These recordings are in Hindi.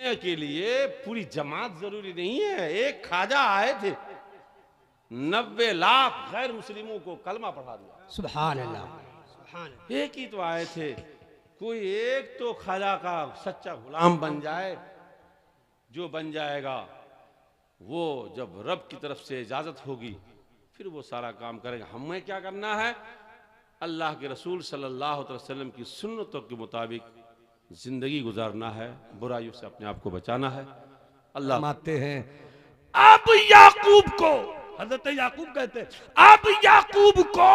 के लिए पूरी जमात जरूरी नहीं है। एक ख्वाजा आए थे, 90 लाख गैर मुस्लिमों को कलमा पढ़ा दिया। सुभान अल्लाह, सुभान अल्लाह। एक ही तो आए थे, कोई एक तो ख्वाजा का सच्चा गुलाम बन जाए। जो बन जाएगा वो जब रब की तरफ से इजाजत होगी फिर वो सारा काम करेगा। हमें क्या करना है? अल्लाह के रसूल सल्लल्लाहु अलैहि वसल्लम की सुन्नतों के मुताबिक जिंदगी गुजारना है, बुराइयों से अपने आप को बचाना है। अल्लाह मानते हैं अब याकूब को, हजरत याकूब कहते हैं अब याकूब को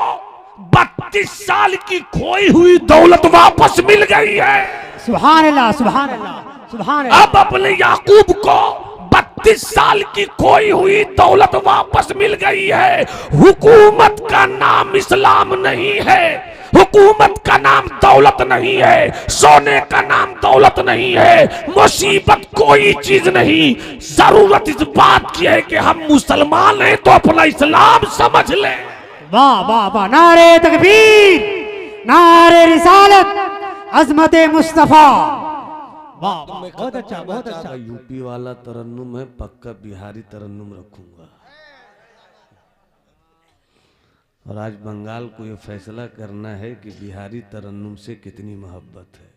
32 साल की खोई हुई दौलत वापस मिल गई है। सुभान अल्लाह, सुभान अल्लाह, सुभान अल्लाह। अब अपने याकूब को 32 साल की खोई हुई दौलत वापस मिल गई है। हुकूमत का नाम इस्लाम नहीं है, हुकूमत का नाम दौलत नहीं है, सोने का नाम दौलत नहीं है, मुसीबत कोई चीज नहीं। जरूरत इस बात की है कि हम मुसलमान हैं तो अपना इस्लाम समझ लें। वाह वाह वाह, नारे तकबीर, नारे रिसालत, अजमत मुस्तफा। वाह वाह, बहुत अच्छा, बहुत अच्छा। यूपी वाला तरन्नुम है, पक्का बिहारी तरन्नुम रखूंगा। और आज बंगाल को ये फैसला करना है कि बिहारी तरन्नुम से कितनी मोहब्बत है।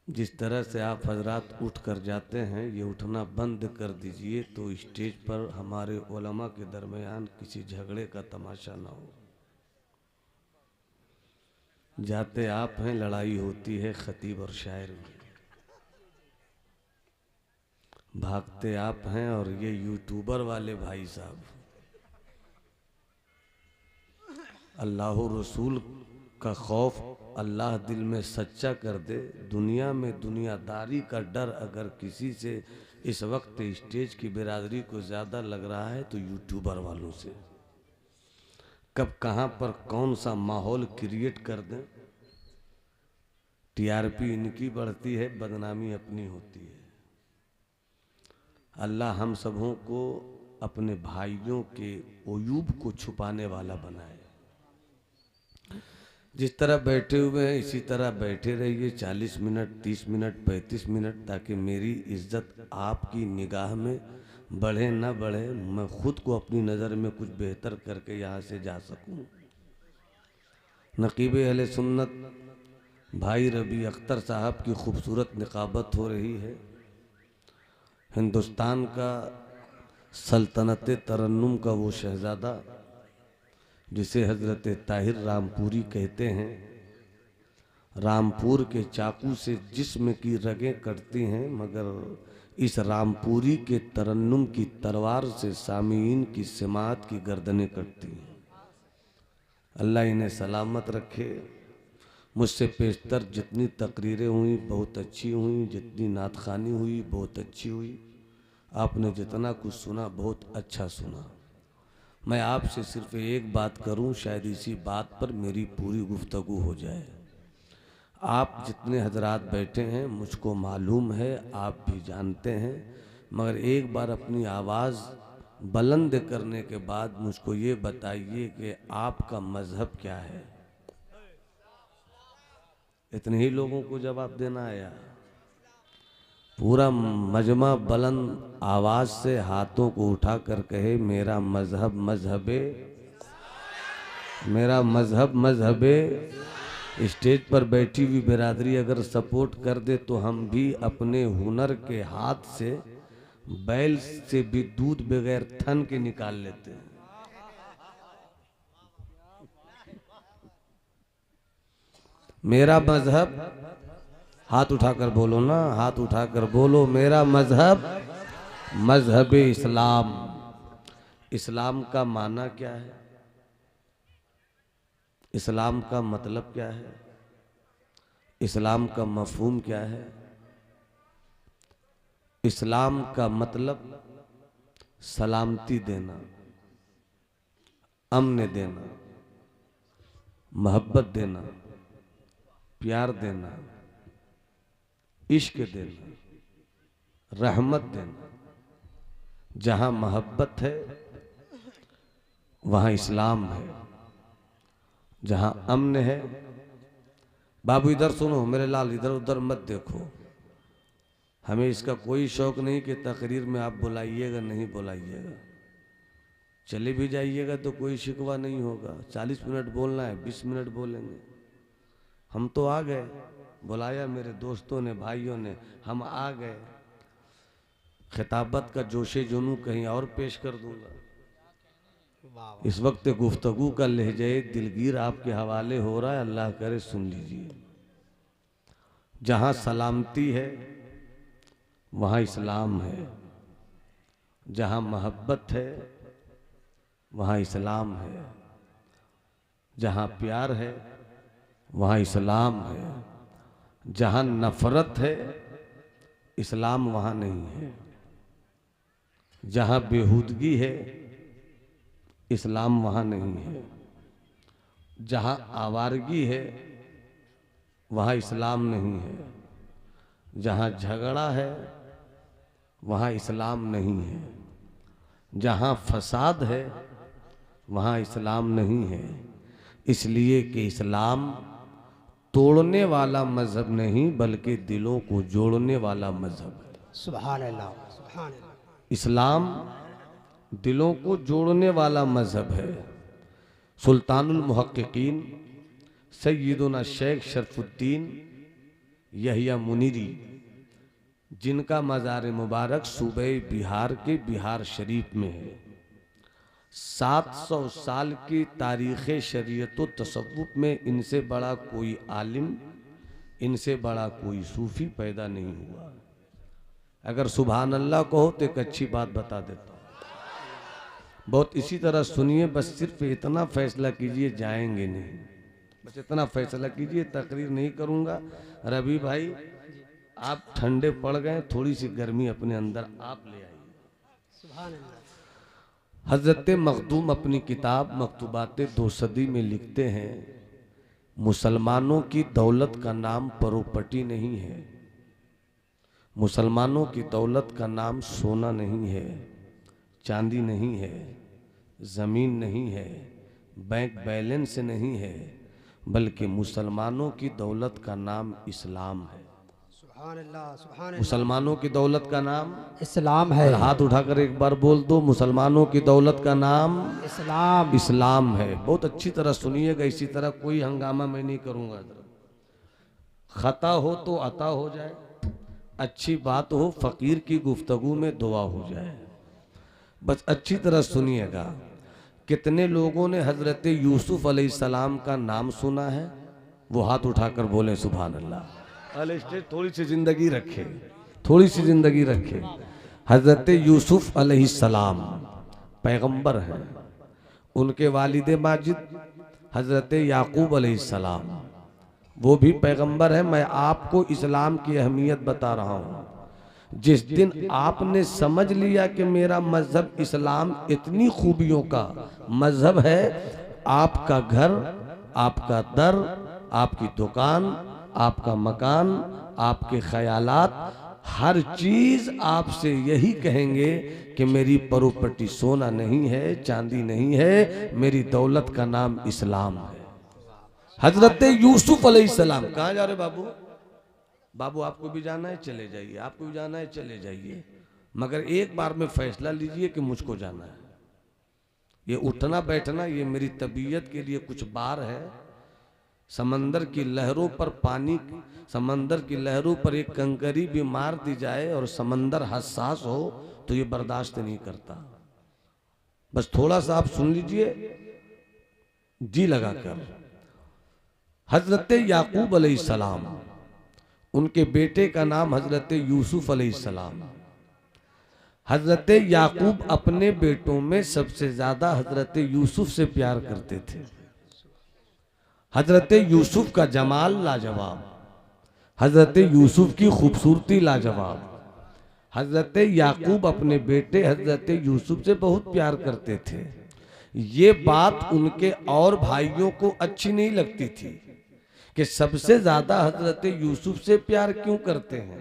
जिस तरह से आप हजरात उठ कर जाते हैं, ये उठना बंद कर दीजिए तो स्टेज पर हमारे उलमा के दरमियान किसी झगड़े का तमाशा ना हो। जाते आप हैं, लड़ाई होती है खतीब और शायर में। भागते आप हैं और ये यूट्यूबर वाले भाई साहब। अल्लाह रसूल का खौफ अल्लाह दिल में सच्चा कर दे। दुनिया में दुनियादारी का डर अगर किसी से इस वक्त स्टेज की बिरादरी को ज़्यादा लग रहा है तो यूट्यूबर वालों से। कब कहाँ पर कौन सा माहौल क्रिएट कर दें। टीआरपी इनकी बढ़ती है, बदनामी अपनी होती है। अल्लाह हम सबों को अपने भाइयों के ओयूब को छुपाने वाला बनाए। जिस तरह बैठे हुए हैं इसी तरह बैठे रहिए 40 मिनट, 30 मिनट, 35 मिनट, ताकि मेरी इज्जत आपकी निगाह में बढ़े ना बढ़े, मैं खुद को अपनी नज़र में कुछ बेहतर करके यहाँ से जा सकूं। नकीब अहले सुन्नत भाई रबी अख्तर साहब की खूबसूरत निकाबत हो रही है। हिंदुस्तान का सल्तनत तरन्नुम का वो शहजादा जिसे हजरत ताहिर रामपुरी कहते हैं। रामपुर के चाकू से जिस्म की रगें कटती हैं, मगर इस रामपुरी के तरन्नुम की तलवार से सामीन की सिमात की गर्दनें कटती हैं। अल्लाह इन्हें सलामत रखे। मुझसे पेशतर जितनी तकरीरें हुई बहुत अच्छी हुई, जितनी नातखानी हुई बहुत अच्छी हुई, आपने जितना कुछ सुना बहुत अच्छा सुना। मैं आपसे सिर्फ एक बात करूं, शायद इसी बात पर मेरी पूरी गुफ्तगू हो जाए। आप जितने हजरात बैठे हैं मुझको मालूम है, आप भी जानते हैं, मगर एक बार अपनी आवाज़ बुलंद करने के बाद मुझको ये बताइए कि आपका मजहब क्या है। इतने ही लोगों को जवाब देना आया। पूरा मजमा बुलंद आवाज से हाथों को उठाकर कहे मेरा मजहब मजहबे, मेरा मजहब मजहबे। स्टेज पर बैठी हुई बिरादरी अगर सपोर्ट कर दे तो हम भी अपने हुनर के हाथ से बैल से भी दूध बगैर थन के निकाल लेते हैं। मेरा मजहब, हाथ उठाकर बोलो ना, हाथ उठाकर बोलो, मेरा मजहब मजहब इस्लाम। इस्लाम का माना क्या है? इस्लाम का मतलब क्या है? इस्लाम का मफहूम क्या है? इस्लाम का मतलब सलामती देना, अमन देना, मोहब्बत देना, प्यार देना, इश्क देना, रहमत देना। जहां मोहब्बत है वहां इस्लाम है, जहां अमन है बाबू इधर सुनो मेरे लाल, इधर उधर मत देखो। हमें इसका कोई शौक नहीं कि तकरीर में आप बुलाइएगा नहीं बुलाइएगा, चले भी जाइएगा तो कोई शिकवा नहीं होगा। 40 मिनट बोलना है, 20 मिनट बोलेंगे। हम तो आ गए, बुलाया मेरे दोस्तों ने, भाइयों ने, हम आ गए। खिताबत का जोशे जुनू कहीं और पेश कर दूंगा। इस वक्त गुफ्तगू का लहजे दिलगीर आपके हवाले हो रहा है, अल्लाह करे सुन लीजिए। जहां सलामती है वहां इस्लाम है, जहां मोहब्बत है वहां इस्लाम है, जहां प्यार है वहां इस्लाम है, जहां नफरत है इस्लाम वहां नहीं है, जहां बेहूदगी है इस्लाम वहां नहीं है, जहां आवारगी है वहां इस्लाम नहीं है, जहां झगड़ा है वहां इस्लाम नहीं है, जहां फसाद है वहां इस्लाम नहीं है। इसलिए कि इस्लाम तोड़ने वाला मजहब नहीं बल्कि दिलों को जोड़ने वाला मजहब है। सुभान अल्लाह, सुभान अल्लाह। इस्लाम दिलों को जोड़ने वाला मजहब है। सुल्तानुल मुहक्किकीन सैयदुना शेख शरफुद्दीन यहिया मुनीरी, जिनका मज़ार मुबारक सूबे बिहार के बिहार शरीफ में है, 700 साल की तारीख़ शरीयत व तसव्वुफ़ में इनसे बड़ा कोई आलिम, इनसे बड़ा कोई सूफ़ी पैदा नहीं हुआ। अगर सुभान अल्लाह कहो तो एक अच्छी बात बता देता हूँ। बहुत इसी तरह सुनिए, बस सिर्फ इतना फैसला कीजिए जाएंगे नहीं, बस इतना फैसला कीजिए, तकरीर नहीं करूँगा। रवि भाई आप ठंडे पड़ गए, थोड़ी सी गर्मी अपने अंदर आप ले आइए। सुभान अल्लाह। हजरत मखदूम अपनी किताब मकतूबात 2 सदी में लिखते हैं, मुसलमानों की दौलत का नाम प्रॉपर्टी नहीं है, मुसलमानों की दौलत का नाम सोना नहीं है, चांदी नहीं है, ज़मीन नहीं है, बैंक बैलेंस नहीं है, बल्कि मुसलमानों की दौलत का नाम इस्लाम है। सुभान अल्लाह, सुभान अल्लाह। मुसलमानों की दौलत का नाम इस्लाम है। हाथ उठाकर एक बार बोल दो, मुसलमानों की दौलत का नाम इस्लाम, इस्लाम है। बहुत अच्छी तरह सुनिएगा, इसी तरह कोई हंगामा मैं नहीं करूंगा। खता हो तो अता हो जाए, अच्छी बात हो फकीर की गुफ्तगू में दुआ हो जाए, बस अच्छी तरह सुनिएगा। कितने लोगों ने हजरत यूसुफ अलैहिस्सलाम का नाम सुना है? वो हाथ उठाकर बोले सुभान अल्लाह। थोड़ी सी जिंदगी रखे, थोड़ी सी जिंदगी रखे। हजरत यूसुफ अलैहिस्सलाम पैगंबर हैं, उनके वालिद माजिद हजरत याकूब अलैहिस्सलाम वो भी पैगंबर है। मैं आपको इस्लाम की अहमियत बता रहा हूँ। जिस दिन आपने समझ लिया कि मेरा मजहब इस्लाम इतनी खूबियों का मजहब है, आपका घर, आपका दर, आपकी दुकान, आपका मकान, आपके ख्यालात, हर चीज आपसे यही कहेंगे कि मेरी प्रॉपर्टी सोना नहीं है, चांदी नहीं है, मेरी दौलत का नाम इस्लाम है। हजरत यूसुफ अलैहिस्सलाम, कहाँ जा रहे बाबू? बाबू आपको भी जाना है चले जाइए, आपको भी जाना है चले जाइए, मगर एक बार में फैसला लीजिए कि मुझको जाना है। ये उठना बैठना ये मेरी तबीयत के लिए कुछ बार है। समंदर की लहरों पर पानी, समंदर की लहरों पर एक कंकरी भी मार दी जाए और समंदर हसास हो तो ये बर्दाश्त नहीं करता। बस थोड़ा सा आप सुन लीजिए जी लगाकर। हजरत याकूब अलैहिस्सलाम, उनके बेटे का नाम हजरत यूसुफ अलैहिस्सलाम। हजरत याकूब अपने बेटों में सबसे ज्यादा हजरत यूसुफ से प्यार करते थे। हजरत यूसुफ का जमाल लाजवाब, हजरत यूसुफ की खूबसूरती लाजवाब। हजरत याकूब अपने बेटे हजरत यूसुफ से बहुत प्यार करते थे। ये बात उनके और भाइयों को अच्छी नहीं लगती थी कि सबसे ज्यादा हजरत यूसुफ से प्यार क्यों करते हैं।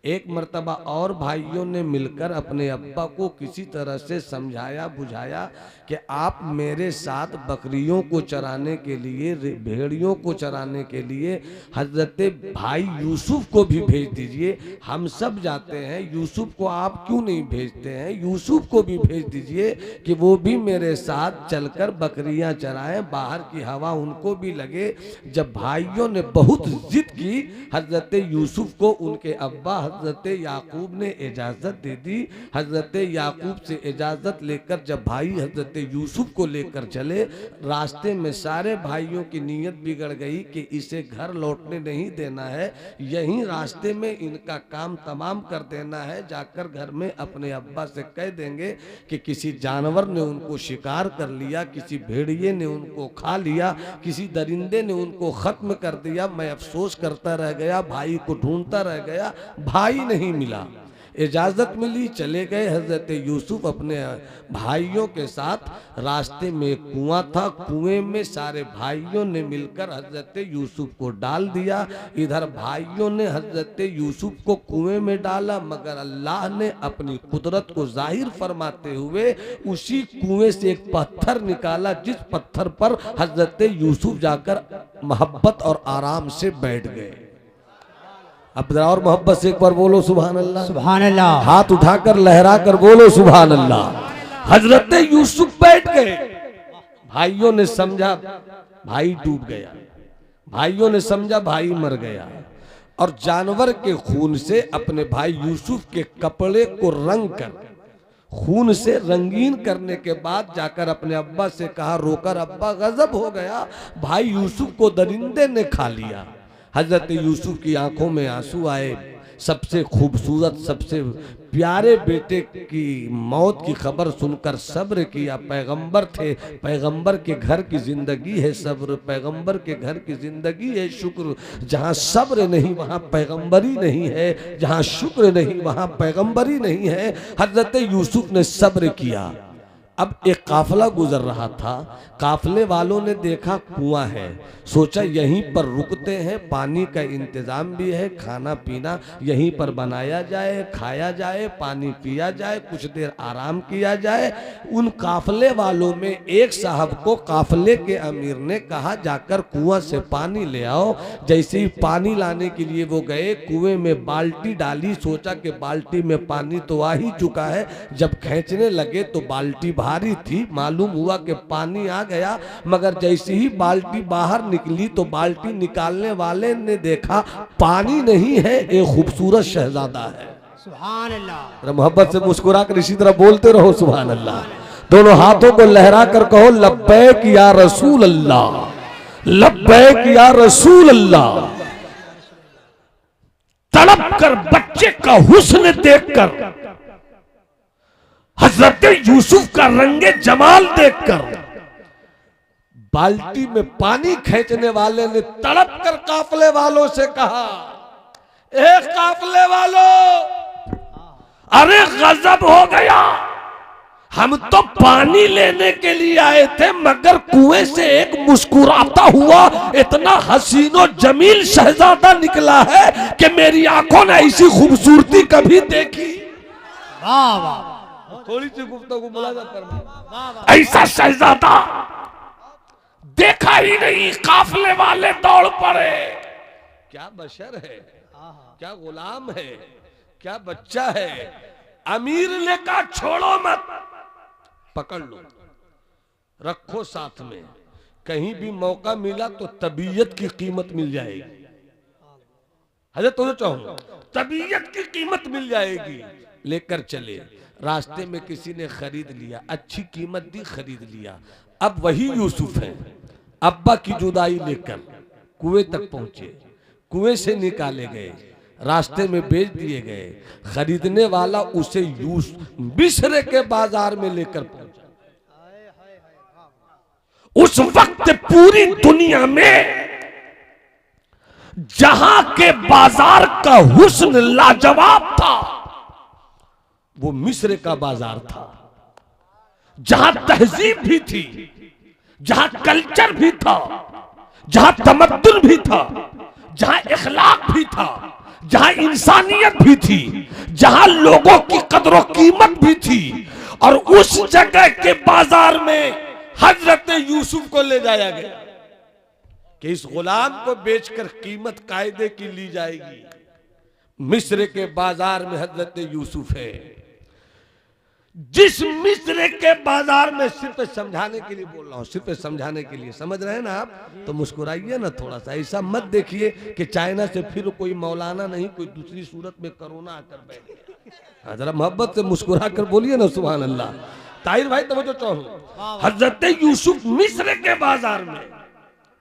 एक मर्तबा और भाइयों ने मिलकर अपने अब्बा को किसी तरह से समझाया बुझाया कि आप मेरे साथ बकरियों को चराने के लिए, भेड़ियों को चराने के लिए हजरत भाई यूसुफ को भी भेज दीजिए। हम सब जाते हैं, यूसुफ को आप क्यों नहीं भेजते हैं? यूसुफ को भी भेज दीजिए कि वो भी मेरे साथ चलकर बकरियां चराएं, बाहर की हवा उनको भी लगे। जब भाइयों ने बहुत जिद की, हजरत यूसुफ को उनके अब्बा हजरत याकूब ने इजाजत दे दी। हजरत याकूब से इजाजत लेकर जब भाई हजरत यूसुफ को लेकर चले, रास्ते में सारे भाइयों की नीयत बिगड़ गई कि इसे घर लौटने नहीं देना है, यहीं रास्ते में इनका काम तमाम कर देना है। जाकर घर में अपने अब्बा से कह देंगे कि किसी जानवर ने उनको शिकार कर लिया, किसी भेड़िए ने उनको खा लिया, किसी दरिंदे ने उनको खत्म कर दिया। मैं अफसोस करता रह गया, भाई को ढूंढता रह गया, भाई नहीं मिला। इजाजत मिली, चले गए हजरत यूसुफ अपने भाइयों के साथ। रास्ते में एक कुआं था, कुएं में सारे भाइयों ने मिलकर हजरत यूसुफ को डाल दिया। इधर भाइयों ने हजरत यूसुफ को कुएं में डाला, मगर अल्लाह ने अपनी कुदरत को जाहिर फरमाते हुए उसी कुएं से एक पत्थर निकाला, जिस पत्थर पर हजरत यूसुफ जाकर मोहब्बत और आराम से बैठ गए। अब जरा और मोहब्बत से एक बार बोलो सुभान अल्लाह। सुभान अल्लाह। हाथ उठाकर लहरा कर बोलो सुभान अल्लाह। हजरत यूसुफ बैठ गए। भाइयों ने समझा भाई डूब गया, भाइयों ने समझा भाई मर गया, और जानवर के खून से अपने भाई यूसुफ के कपड़े को रंग कर, खून से रंगीन करने के बाद जाकर अपने अब्बा से कहा रोकर, अब्बा गजब हो गया, भाई यूसुफ को दरिंदे ने खा लिया। हजरत यूसुफ की आंखों में आंसू आए। सबसे खूबसूरत, सबसे प्यारे बेटे की मौत की खबर सुनकर सब्र किया। पैगंबर थे, पैगंबर के घर की जिंदगी है सब्र, पैगंबर के घर की जिंदगी है शुक्र। जहाँ सब्र नहीं वहाँ पैगंबरी नहीं है, जहाँ शुक्र नहीं वहाँ पैगंबरी नहीं है। हजरत यूसुफ ने सब्र किया। अब एक काफिला गुजर रहा था, काफिले वालों ने देखा कुआं है, सोचा यहीं पर रुकते हैं, पानी का इंतजाम भी है, खाना पीना यहीं पर बनाया जाए, खाया जाए, पानी पिया जाए, कुछ देर आराम किया जाए। उन काफिले वालों में एक साहब को काफिले के अमीर ने कहा जाकर कुआं से पानी ले आओ। जैसे ही पानी लाने के लिए वो गए, कुएं में बाल्टी डाली, सोचा कि बाल्टी में पानी तो आ ही चुका है। जब खींचने लगे तो बाल्टी भारी थी, मालूम हुआ कि पानी आ गया, मगर जैसे ही बाल्टी बाहर निकली तो बाल्टी निकालने वाले ने देखा पानी नहीं है, एक खूबसूरत शहजादा है। सुभान अल्लाह। मोहब्बत से मुस्कुरा कर इसी तरह बोलते रहो सुभान अल्लाह। दोनों हाथों को लहरा कर कहो लब्बैक या रसूल अल्लाह, लब्बैक या रसूल अल्लाह। तड़प कर बच्चे का हुस्न देखकर, हजरत यूसुफ का रंगे जमाल देखकर, बाल्टी में पानी खींचने वाले ने तड़प कर काफिले वालों से कहा, ए काफिले वालों, अरे गजब हो गया, हम तो पानी लेने के लिए आए थे, मगर कुएं से एक मुस्कुराता हुआ इतना हसीनो जमील शहजादा निकला है कि मेरी आंखों ने ऐसी खूबसूरती कभी देखी। वाह वाह, थोड़ी सी गुफ्तगू मुलाकात करना, ऐसा शहजादा देखा ही नहीं। काफिले वाले दौड़ पड़े। क्या बशर है, क्या गुलाम है, क्या बच्चा है। अमीर ने कहा छोड़ो मत, पकड़ लो, रखो साथ में, कहीं भी मौका मिला तो तबीयत की कीमत मिल जाएगी। हजरत तो चाहूंगा तबीयत की कीमत मिल जाएगी। लेकर चले, रास्ते में किसी ने खरीद लिया, अच्छी कीमत दी, खरीद लिया। अब वही यूसुफ है, अब्बा की जुदाई लेकर कुएं तक पहुंचे, कुएं से निकाले गए, रास्ते में बेच दिए गए। खरीदने वाला उसे मिस्र के बाजार में लेकर पहुंचा। उस वक्त पूरी दुनिया में जहां के बाजार का हुस्न लाजवाब था, वो मिस्र का बाजार था, जहां तहजीब भी थी, जहां कल्चर भी था, जहां तमद्दुन भी था, जहां इखलाक भी था, जहां इंसानियत भी थी, जहां लोगों की कदर कीमत भी थी, और उस जगह के बाजार में हजरत यूसुफ को ले जाया गया कि इस गुलाम को बेचकर कीमत कायदे की ली जाएगी। मिस्र के बाजार में हजरत यूसुफ है, जिस मिस्र के बाजार में, सिर्फ समझाने के लिए बोल रहा हूं, सिर्फ समझाने के लिए, समझ रहे हैं ना आप, तो मुस्कुराइए ना थोड़ा सा, ऐसा मत देखिए कि चाइना से फिर कोई मौलाना नहीं, कोई दूसरी सूरत में कोरोना आकर बैठ गया। जरा मोहब्बत से मुस्कुरा कर बोलिए ना सुभान अल्लाह। ताहिर भाई तवज्जो चाहो, हजरत यूसुफ मिस्र के बाजार में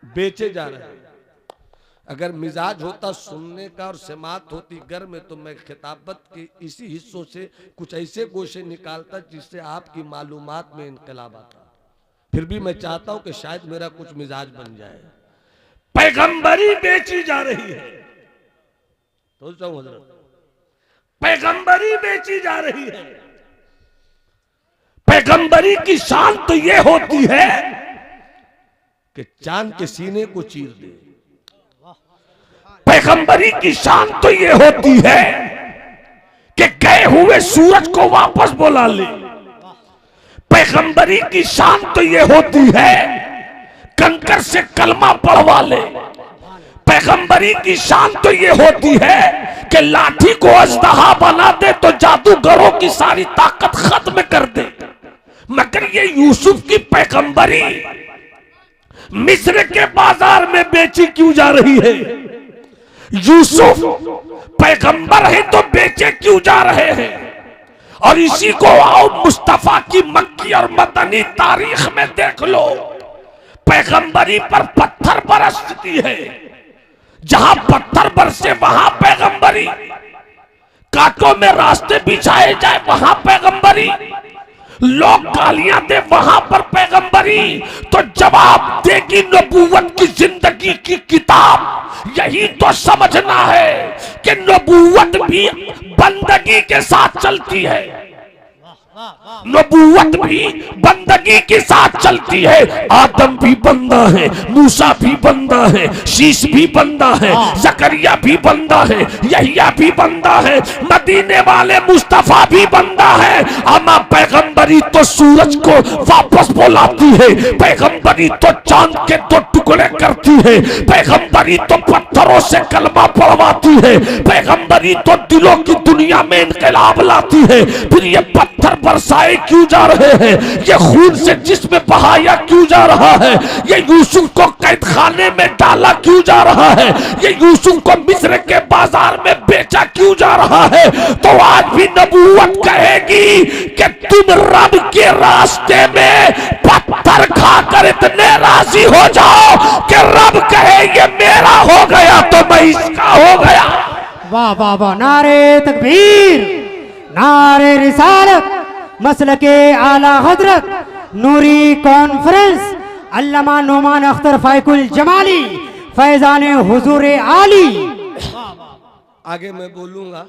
बेचे जा रहे हैं। अगर मिजाज होता सुनने का और समात होती घर में, तो मैं खिताबत के इसी हिस्सों से कुछ ऐसे गोशे निकालता जिससे आपकी मालूमात में इनकलाब आता। फिर भी मैं चाहता हूं कि शायद मेरा कुछ मिजाज बन जाए। पैगंबरी बेची जा रही है, तो हजरत पैगंबरी बेची जा रही है। पैगंबरी की शान तो यह होती है कि चांद के सीने को चीर दे। पैगंबरी की शान तो ये होती है कि गए हुए सूरज को वापस बुला ले। पैगंबरी की शान तो ये होती है कंकर से कलमा पढ़वा ले। पैगंबरी की शान तो ये होती है कि लाठी को अजदहा बना दे तो जादूगरों की सारी ताकत खत्म कर दे। मगर ये यूसुफ की पैगंबरी मिस्र के बाजार में बेची क्यों जा रही है? यूसुफ पैगंबर है तो बेचे क्यों जा रहे हैं? और इसी को आओ मुस्तफा की मक्की और मदनी तारीख में देख लो। पैगंबरी पर पत्थर बरसती है, जहां पत्थर बरसे वहां पैगंबरी, कांटों में रास्ते बिछाए जाए वहां पैगंबरी, लोग गालियां दे वहां पर पैगंबरी। तो जवाब देगी नबूवत की जिंदगी की किताब। यही तो समझना है कि नबूवत भी बंदगी के साथ चलती है, नबूवत भी बंदगी के साथ चलती है। आदम भी बंदा है, मूसा भी बंदा है, शीश भी बंदा है, जकरिया भी बंदा है, यहिया भी बंदा है, मदीने वाले मुस्तफा भी बंदा है। अमा पैगंबरी तो सूरज को वापस बुलाती है, पैगंबरी तो चांद के दो टुकड़े करती है, पैगंबरी तो पत्थरों से कलमा पढ़वाती है, पैगंबरी तो दिलों की दुनिया में इनकलाब लाती है। फिर ये पत्थर बरसाए क्यों जा रहे हैं? ये खून से जिस्म बहाया क्यों जा रहा है? ये यूसुफ को कैद खाने में डाला क्यों जा रहा है? ये यूसुफ को मिस्र के बाजार में बेचा क्यों जा रहा है? तो आज भी नबूवत कहेगी कि तुम रब के रास्ते में पत्थर खाकर इतने राजी हो जाओ कि रब कहे ये मेरा हो गया तो मैं इसका हो गया। वाह वाह वाह, नारे तकबीर, नारे रिसालत, मसलके आला हजरत नूरी कॉन्फ्रेंस, अल्लामा नोमान अख्तर फाइकुल जमाली, फैजान हुजूर आली। आगे मैं बोलूंगा,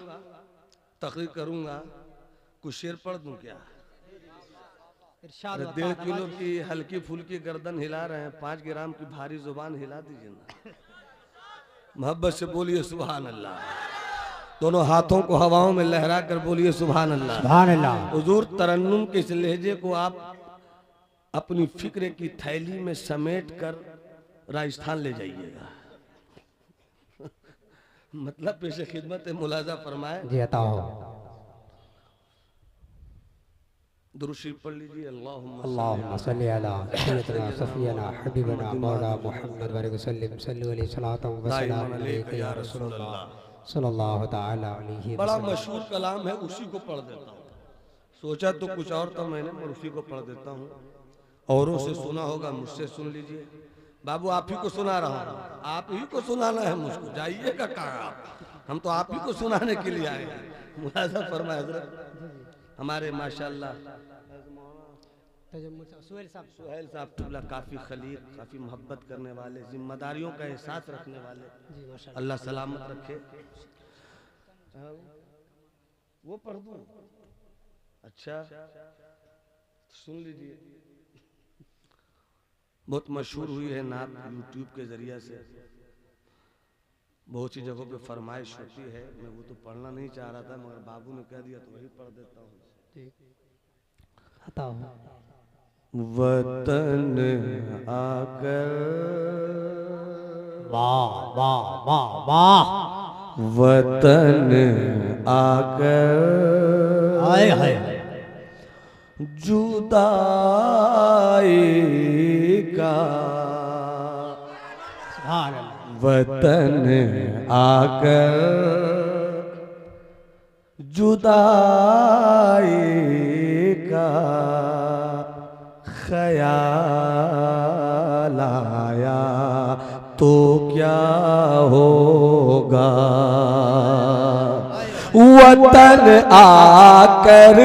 तकरीर करूंगा, कुछ शेर पढ़ दूं क्या? 1.5 किलो की हल्की फुल्की गर्दन हिला रहे हैं, 5 ग्राम की भारी जुबान हिला दीजिए ना। मोहब्बत से बोलिए सुभान अल्लाह। दोनों हाथों को हवाओं में लहरा कर बोलिए सुभान अल्लाह। सुभान अल्लाह। हुजूर तरन्नुम के इस लहजे को आप अपनी फिक्र की थैली में समेट कर राजस्थान ले जाइएगा। मतलब पेशे खिदमत मुलाजा फरमाए जी अता हो। दुरूद शरीफ पढ़ लीजिए। अल्लाहुम्मा सल्ली अला सय्यदना सफियना हबीबना मौला मुहम्मद व सल्लिम सल्लु अलैहि सलातु व सलाम अलैका या रसूलल्लाह सल्लल्लाहु तआला अलैहि। बड़ा मशहूर कलाम है, उसी को पढ़ देता हूँ। सोचा तो कुछ और था मैंने, मैं उसी को पढ़ देता हूँ। औरों से सुना होगा, मुझसे सुन लीजिए। बाबू आप ही को सुना रहा हूँ, आप ही को सुनाना है मुझको, जाइएगा कहाँ? हम तो आप ही को सुनाने के लिए आए हैं। मुलाजा फरमाए हजरत हमारे माशाअल्लाह सुहेल साहब तुल्ला काफ़ी खलील, काफ़ी मोहब्बत करने वाले, जिम्मेदारियों का एहसास रखने वाले, अल्लाह सलामत रखे। वो पढ़ दूँ? अच्छा सुन लीजिए। बहुत मशहूर हुई है नात यूट्यूब के जरिए से। बहुत सी जगहों पे फरमाइश होती है, मैं वो तो पढ़ना नहीं चाह रहा था मगर बाबू ने कह दिया तो वही पढ़ देता हूँ। वतन आकर, वाह वाह वाह वाह, वतन आकर हाय हाय, जुदाई का, सुभान अल्लाह, वतन आकर जुदाई का ख्याल आया तो क्या होगा। वतन आकर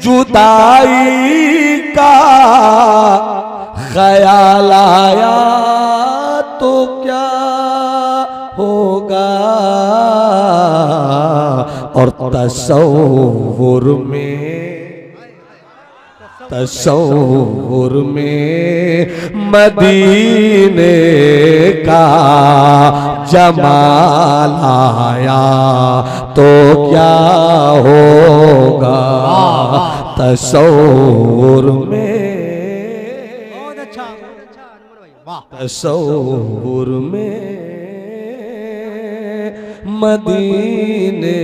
जुदाई का ख्याल आया तो क्या होगा। और तसव्वुर में मदीने का जमाल आया तो क्या होगा। तसव्वुर में, बहुत अच्छा अनवर भाई, वाह, तसव्वुर में मदीने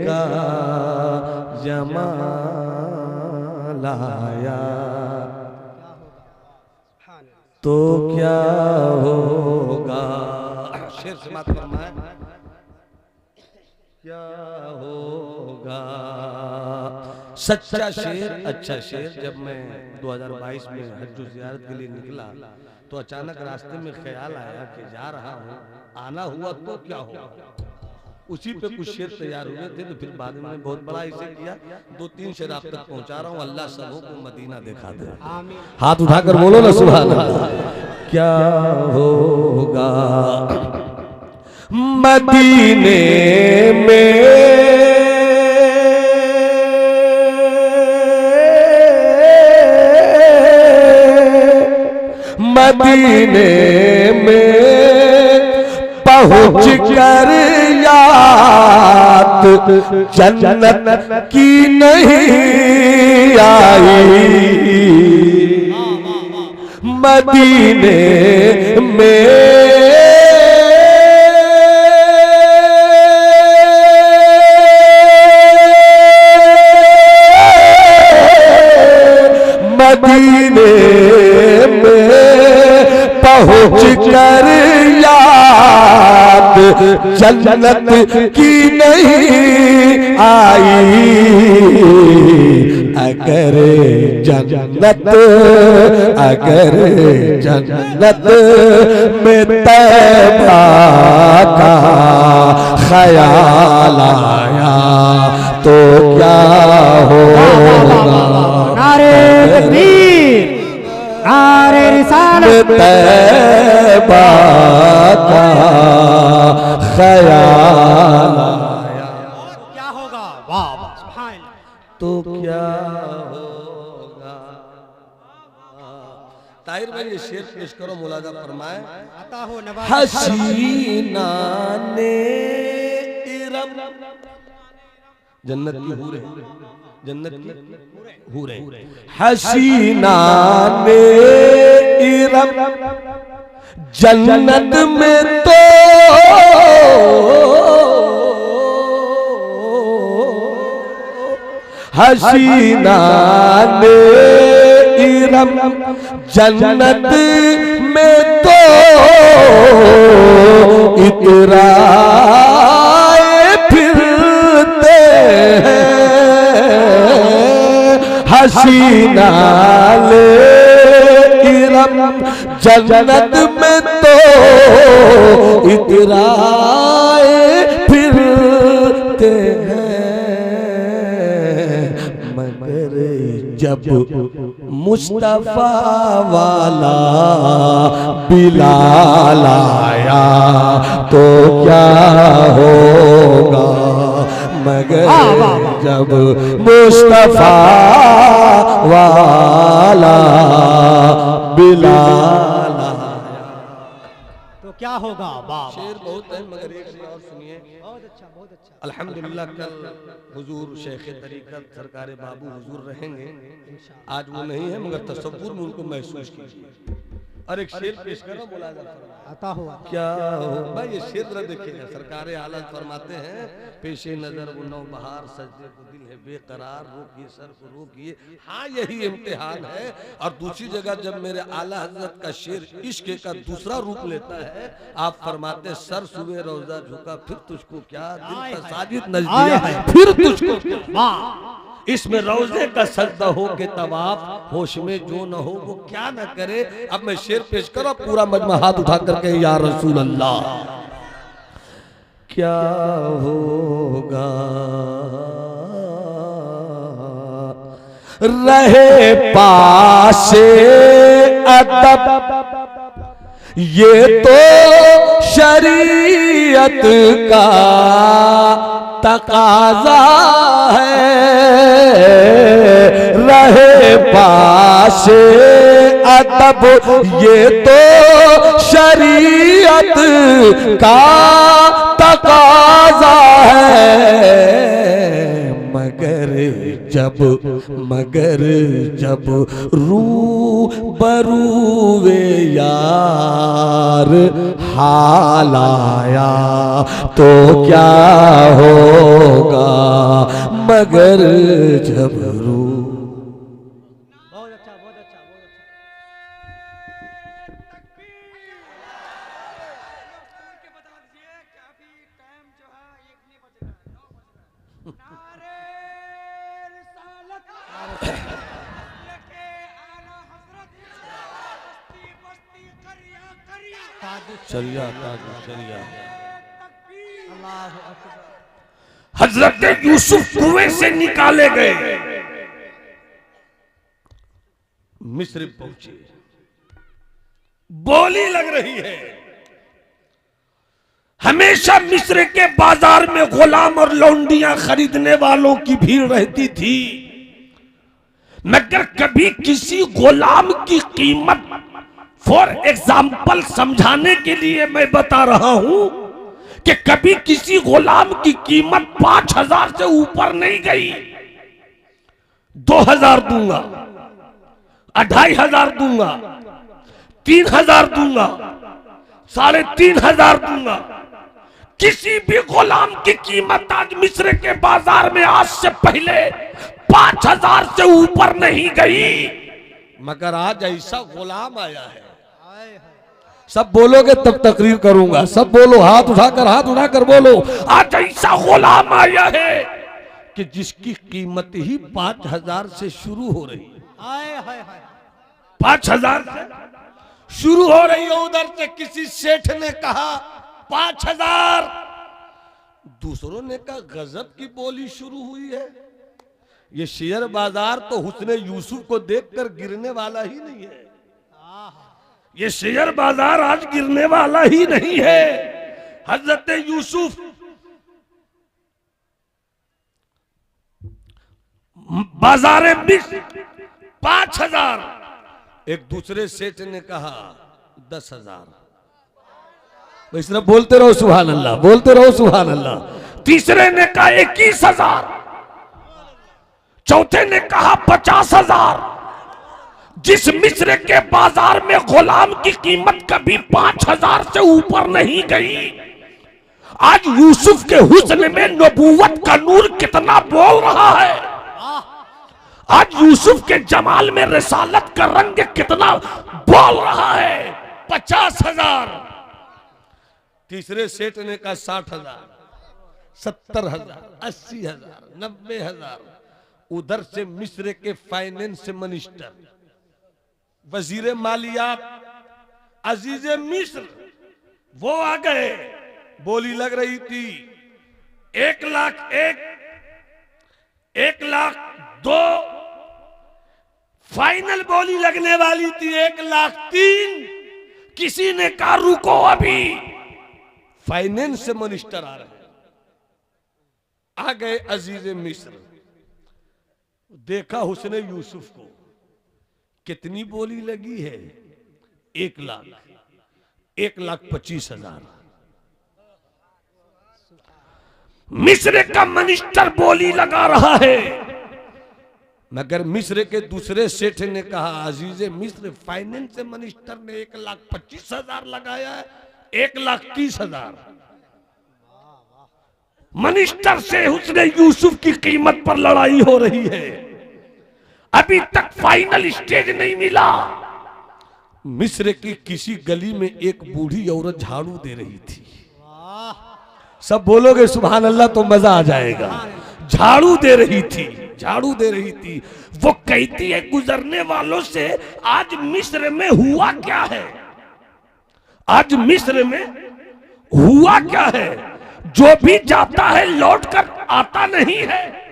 का जमाल आया तो क्या होगा। शेर से बात फरमाए, क्या होगा। सच्चा शेर, अच्छा शेर। जब मैं 2022 में हज ज़ियारत के लिए निकला तो अचानक रास्ते में ख्याल आया कि जा रहा हूँ, आना हुआ तो क्या होगा। उसी पे कुछ शेर तैयार हुए थे तो फिर बाद में बहुत बड़ा इसे किया, 2-3 शेर आप तक पहुंचा रहा हूँ। अल्लाह सबों को मदीना दिखा दे। हाथ उठाकर बोलो ना सुभान अल्लाह। क्या होगा मदीने में, मदीने में पहुँच कर याद जन्नत की नहीं आई। मदीने में मदीने में पहुँच कर याद जन्नत की नहीं आई। अगर जन्नत, अगर जन्नत में तैबा का ख्याल आया तो क्या होगा। नारे तकबीर, नारे रिसालत, तैबा का ख्याल आया क्या होगा। वाह वाह, सुभान अल्लाह, तो क्या होगा। ताहिर भाई ये शेर पेश करो, मुलाजा फरमाए। आता हो नवाज हसीना ने इरम, जन्नत की हूरें, जन्नत की हूरें, हसीना ने इरम जन्नत में तो हसीना ने इरम जन्नत में तो इतराए फिरते हैं। हसीना ले इरम जन्नत में तो इतराए फिरते हैं। मगर जब मुस्तफा वाला बिलाल आया तो क्या होगा। मगर जब मुस्तफा वाला बिलाल आया तो क्या होगा वाह शेर बहुत है मगर एक शेर और सुनिए। बहुत अच्छा अल्हम्दुलिल्लाह कल हुजूर शेख तरीक़त सरकार बाबू हुजूर रहेंगे, आज वो नहीं है मगर तसव्वुर में उनको महसूस कीजिए। और एक शेर पेश करो मुलाज़ा आता हुआ क्या हो भाई, ये शेर जरा देखिएगा। सरकार आलम फरमाते हैं पेशे नजर वो नौ बहार सजदे को दिल है बेकरार, रोकिए सर को रोकिए, हाँ यही इम्तिहान है। और दूसरी जगह जब मेरे आला हजरत का शेर इश्क का दूसरा रूप लेता है, आप फरमाते सर सुबह रोजा झुका फिर तुझको क्या, दिल का साजिद नज दिया फिर तुझको क्या, इसमें रोजे का सजदा हो के तवाफ, होश में जो न हो वो क्या न करे। अब मैं शेर पेश करो, पूरा मजमा हाथ उठा करके या रसूल अल्लाह। क्या होगा रहे पासे अदब, ये तो शरीयत का तकाजा है, रहे पासे अदब ये तो शरीयत का तकाजा है। मगर जब रू बरूवे यार हाल आया तो क्या होगा, मगर जब रू। बहुत अच्छा बहुत अच्छा। चलिया हजरत यूसुफ कुएं से निकाले गए, मिस्र पहुंचे, बोली लग रही है। हमेशा मिस्र के बाजार में गुलाम और लौंडियां खरीदने वालों की भीड़ रहती थी, मगर कभी किसी गुलाम की कीमत, फॉर एग्जाम्पल समझाने के लिए मैं बता रहा हूं कि कभी किसी गुलाम की कीमत 5,000 से ऊपर नहीं गई। 2,000 दूंगा, 2,500 दूंगा, 3,000 दूंगा, 3,500 दूंगा। किसी भी गुलाम की कीमत आज मिस्र के बाजार में आज से पहले 5,000 से ऊपर नहीं गई, मगर आज ऐसा गुलाम आया है। सब बोलोगे तब तकरीर करूंगा, सब बोलो, हाथ उठाकर बोलो। आज ऐसा गुलाम आया है कि जिसकी कीमत ही 5,000 से शुरू हो रही है। 5,000 से शुरू हो रही है। उधर से किसी सेठ ने कहा 5,000, दूसरों ने कहा गजब की बोली शुरू हुई है। ये शेयर बाजार तो हुस्ने यूसुफ को देखकर गिरने वाला ही नहीं है। ये शेयर बाजार आज गिरने वाला ही नहीं है। हजरत यूसुफ बाजार में 5,000, एक दूसरे सेठ ने कहा 10,000। भाई सिर्फ बोलते रहो सुभान अल्लाह, बोलते रहो सुभान अल्लाह। तीसरे ने कहा 21,000, चौथे ने कहा 50,000। जिस मिस्र के बाजार में गुलाम की कीमत कभी 5,000 से ऊपर नहीं गई, आज यूसुफ के हुस्न में नबूवत का नूर कितना बोल रहा है। आज यूसुफ के जमाल में रिसालत का रंग कितना बोल रहा है। 50,000। तीसरे सेठ ने कहा 60,000, 70,000, 80,000, 90,000। उधर से मिस्र के फाइनेंस मिनिस्टर, वजीर मालियात, अजीज मिस्र, वो आ गए। बोली लग रही थी 1,01,000, 1,02,000, फाइनल बोली लगने वाली थी 1,03,000। किसी ने कहा रुको अभी, फाइनेंस मिनिस्टर आ रहे। आ गए अजीज मिस्र, देखा हुस्ने यूसुफ को, कितनी बोली लगी है 1,00,000, 1,25,000। मिस्र का मिनिस्टर बोली लगा रहा है, मगर मिस्र के दूसरे सेठ ने कहा अजीज मिस्र फाइनेंस मिनिस्टर ने 1,25,000 लगाया है, 1,30,000। मिनिस्टर से उसने यूसुफ की कीमत पर लड़ाई हो रही है, अभी तक फाइनल स्टेज नहीं मिला। मिस्र की किसी गली में एक बूढ़ी औरत झाड़ू दे रही थी। सब बोलोगे सुभान अल्लाह तो मजा आ जाएगा। झाड़ू दे रही थी, झाड़ू दे रही थी। वो कहती है गुजरने वालों से आज मिस्र में हुआ क्या है, आज मिस्र में हुआ क्या है। जो भी जाता है लौटकर आता नहीं है।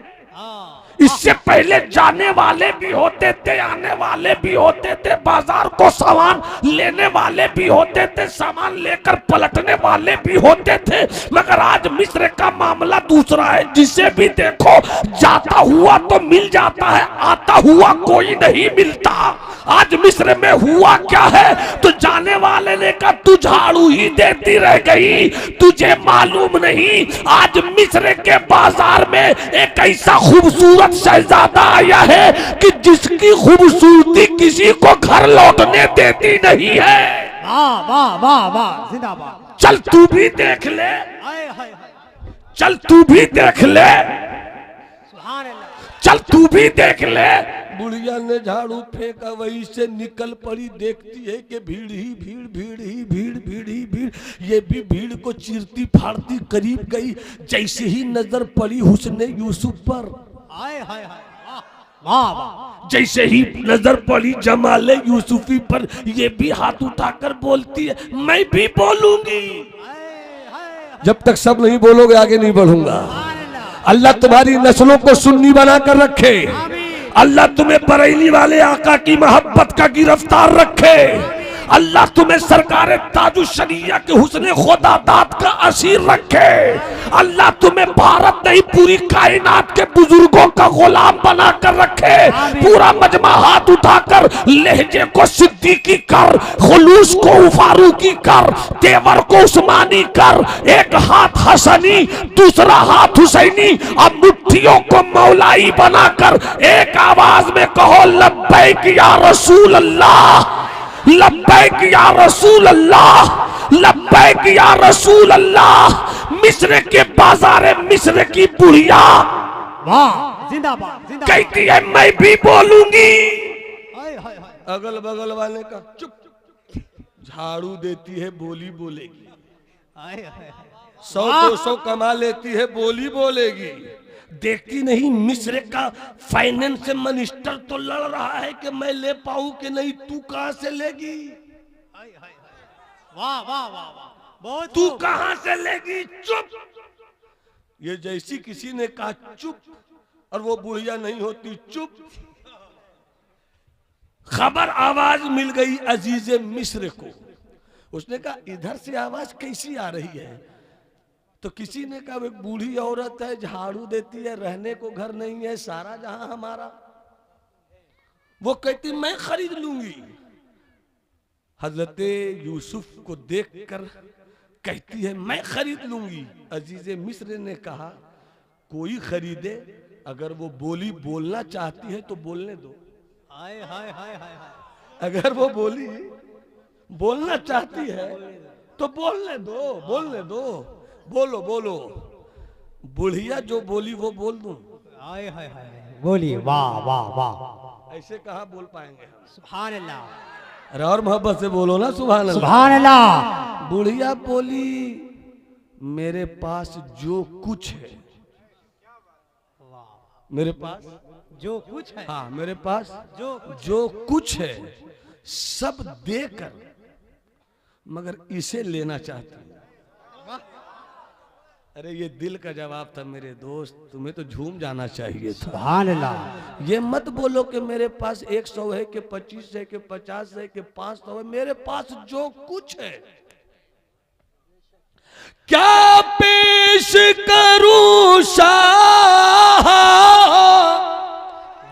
इससे पहले जाने वाले भी होते थे, आने वाले भी होते थे, बाजार को सामान लेने वाले भी होते थे, सामान लेकर पलटने वाले भी होते थे। मगर आज मिस्र का मामला दूसरा है। जिसे भी देखो जाता हुआ तो मिल जाता है, आता हुआ कोई नहीं मिलता। आज मिस्र में हुआ क्या है तो जाने वाले ने कहा तू झाड़ू ही देती रह गई, तुझे मालूम नहीं आज मिस्र के बाजार में एक ऐसा खूबसूरत शहजादा आया है कि जिसकी खूबसूरती किसी को घर लौटने देती नहीं है। वाह वाह वाह वाह, जिंदाबाद। चल तू भी देख ले, चल तू भी देख ले, सुभान अल्लाह। चल तू भी देख ले। बुढ़िया ने झाड़ू फेंका, वहीं से निकल पड़ी। देखती है कि भीड़ ही भीड़, भीड़ ही भीड़, भीड़ ही भीड़। ये भी भीड़ को चीरती फाड़ती करीब गई। जैसे ही नजर पड़ी हुस्ने यूसुफ पर, हाय हाय हाय, वाह वाह। जैसे ही नजर पड़ी जमाले यूसुफी पर, ये भी हाथ उठाकर बोलती है मैं भी बोलूंगी। जब तक सब नहीं बोलोगे आगे नहीं बढ़ूंगा। अल्लाह तुम्हारी नस्लों को सुन्नी बनाकर रखे। अल्लाह तुम्हें बरेली वाले आका की मोहब्बत का गिरफ्तार रखे। अल्लाह तुम्हें सरकार ताजुशरिया के हुस्ने खुदादात का असीर रखे। अल्लाह तुम्हें भारत नहीं पूरी कायनात के बुजुर्गों का गुलाम बना कर रखे। पूरा मजमा हाथ उठाकर लहजे को सिद्दीकी कर, खुलूस को फारूकी कर, तेवर को उस्मानी कर। एक हाथ हसनी, दूसरा हाथ हुसैनी, अब मुट्ठियों को मौलाई बनाकर एक आवाज में कहो लब्बैक या रसूल अल्लाह, लब्बैक या रसूल अल्लाह, लब्बैक या रसूल अल्लाह। मिस्र के बाजारे मिस्र की बुढ़िया वाह, जिंदाबाद जिंदाबाद, कहती है मैं भी बोलूंगी। हाय हाय हाय, अगल बगल वाले का चुप, झाड़ू देती है बोली बोलेगी। हाय हाय, 100-200 कमा लेती है बोली बोलेगी। देखती नहीं मिस्र का फाइनेंस मिनिस्टर तो लड़ रहा है कि मैं ले पाऊं कि नहीं, तू कहां से लेगी, वाह वाह वाह वाह, बहुत तू कहां से लेगी, चुप। ये जैसी किसी ने कहा चुप, और वो बुढ़िया नहीं होती चुप। खबर आवाज मिल गई अजीजे मिस्र को। उसने कहा इधर से आवाज कैसी आ रही है, तो किसी ने कहा एक बूढ़ी औरत है, झाड़ू देती है, रहने को घर नहीं है, सारा जहां हमारा। वो कहती मैं खरीद लूंगी। हजरत यूसुफ को देखकर कहती है मैं खरीद लूंगी। अजीजे मिस्र ने कहा कोई खरीदे, अगर वो बोली बोलना चाहती है तो बोलने दो। हाय हाय हाय हाय, अगर वो बोली बोलना चाहती है तो बोलने दो, बोलने दो, बोलो बोलो। बुढ़िया जो बोली वो बोल दूं। हाय हाय हाय, बोलिए वाह वाह वाह, ऐसे कहाँ बोल पाएंगे हम। सुभान अल्लाह, अरे और मोहब्बत से बोलो ना सुभान अल्लाह। सुभान अल्लाह। बुढ़िया बोली मेरे पास जो कुछ है, मेरे पास जो कुछ है, हाँ मेरे पास जो जो कुछ है सब देकर, मगर इसे लेना चाहती हूँ। अरे ये दिल का जवाब था मेरे दोस्त, तुम्हें तो झूम जाना चाहिए था। सुभान अल्लाह। ये मत बोलो कि मेरे पास 100 है कि 25 है कि 50 है कि 500 है, मेरे पास जो कुछ है। क्या पेश करूं शाह,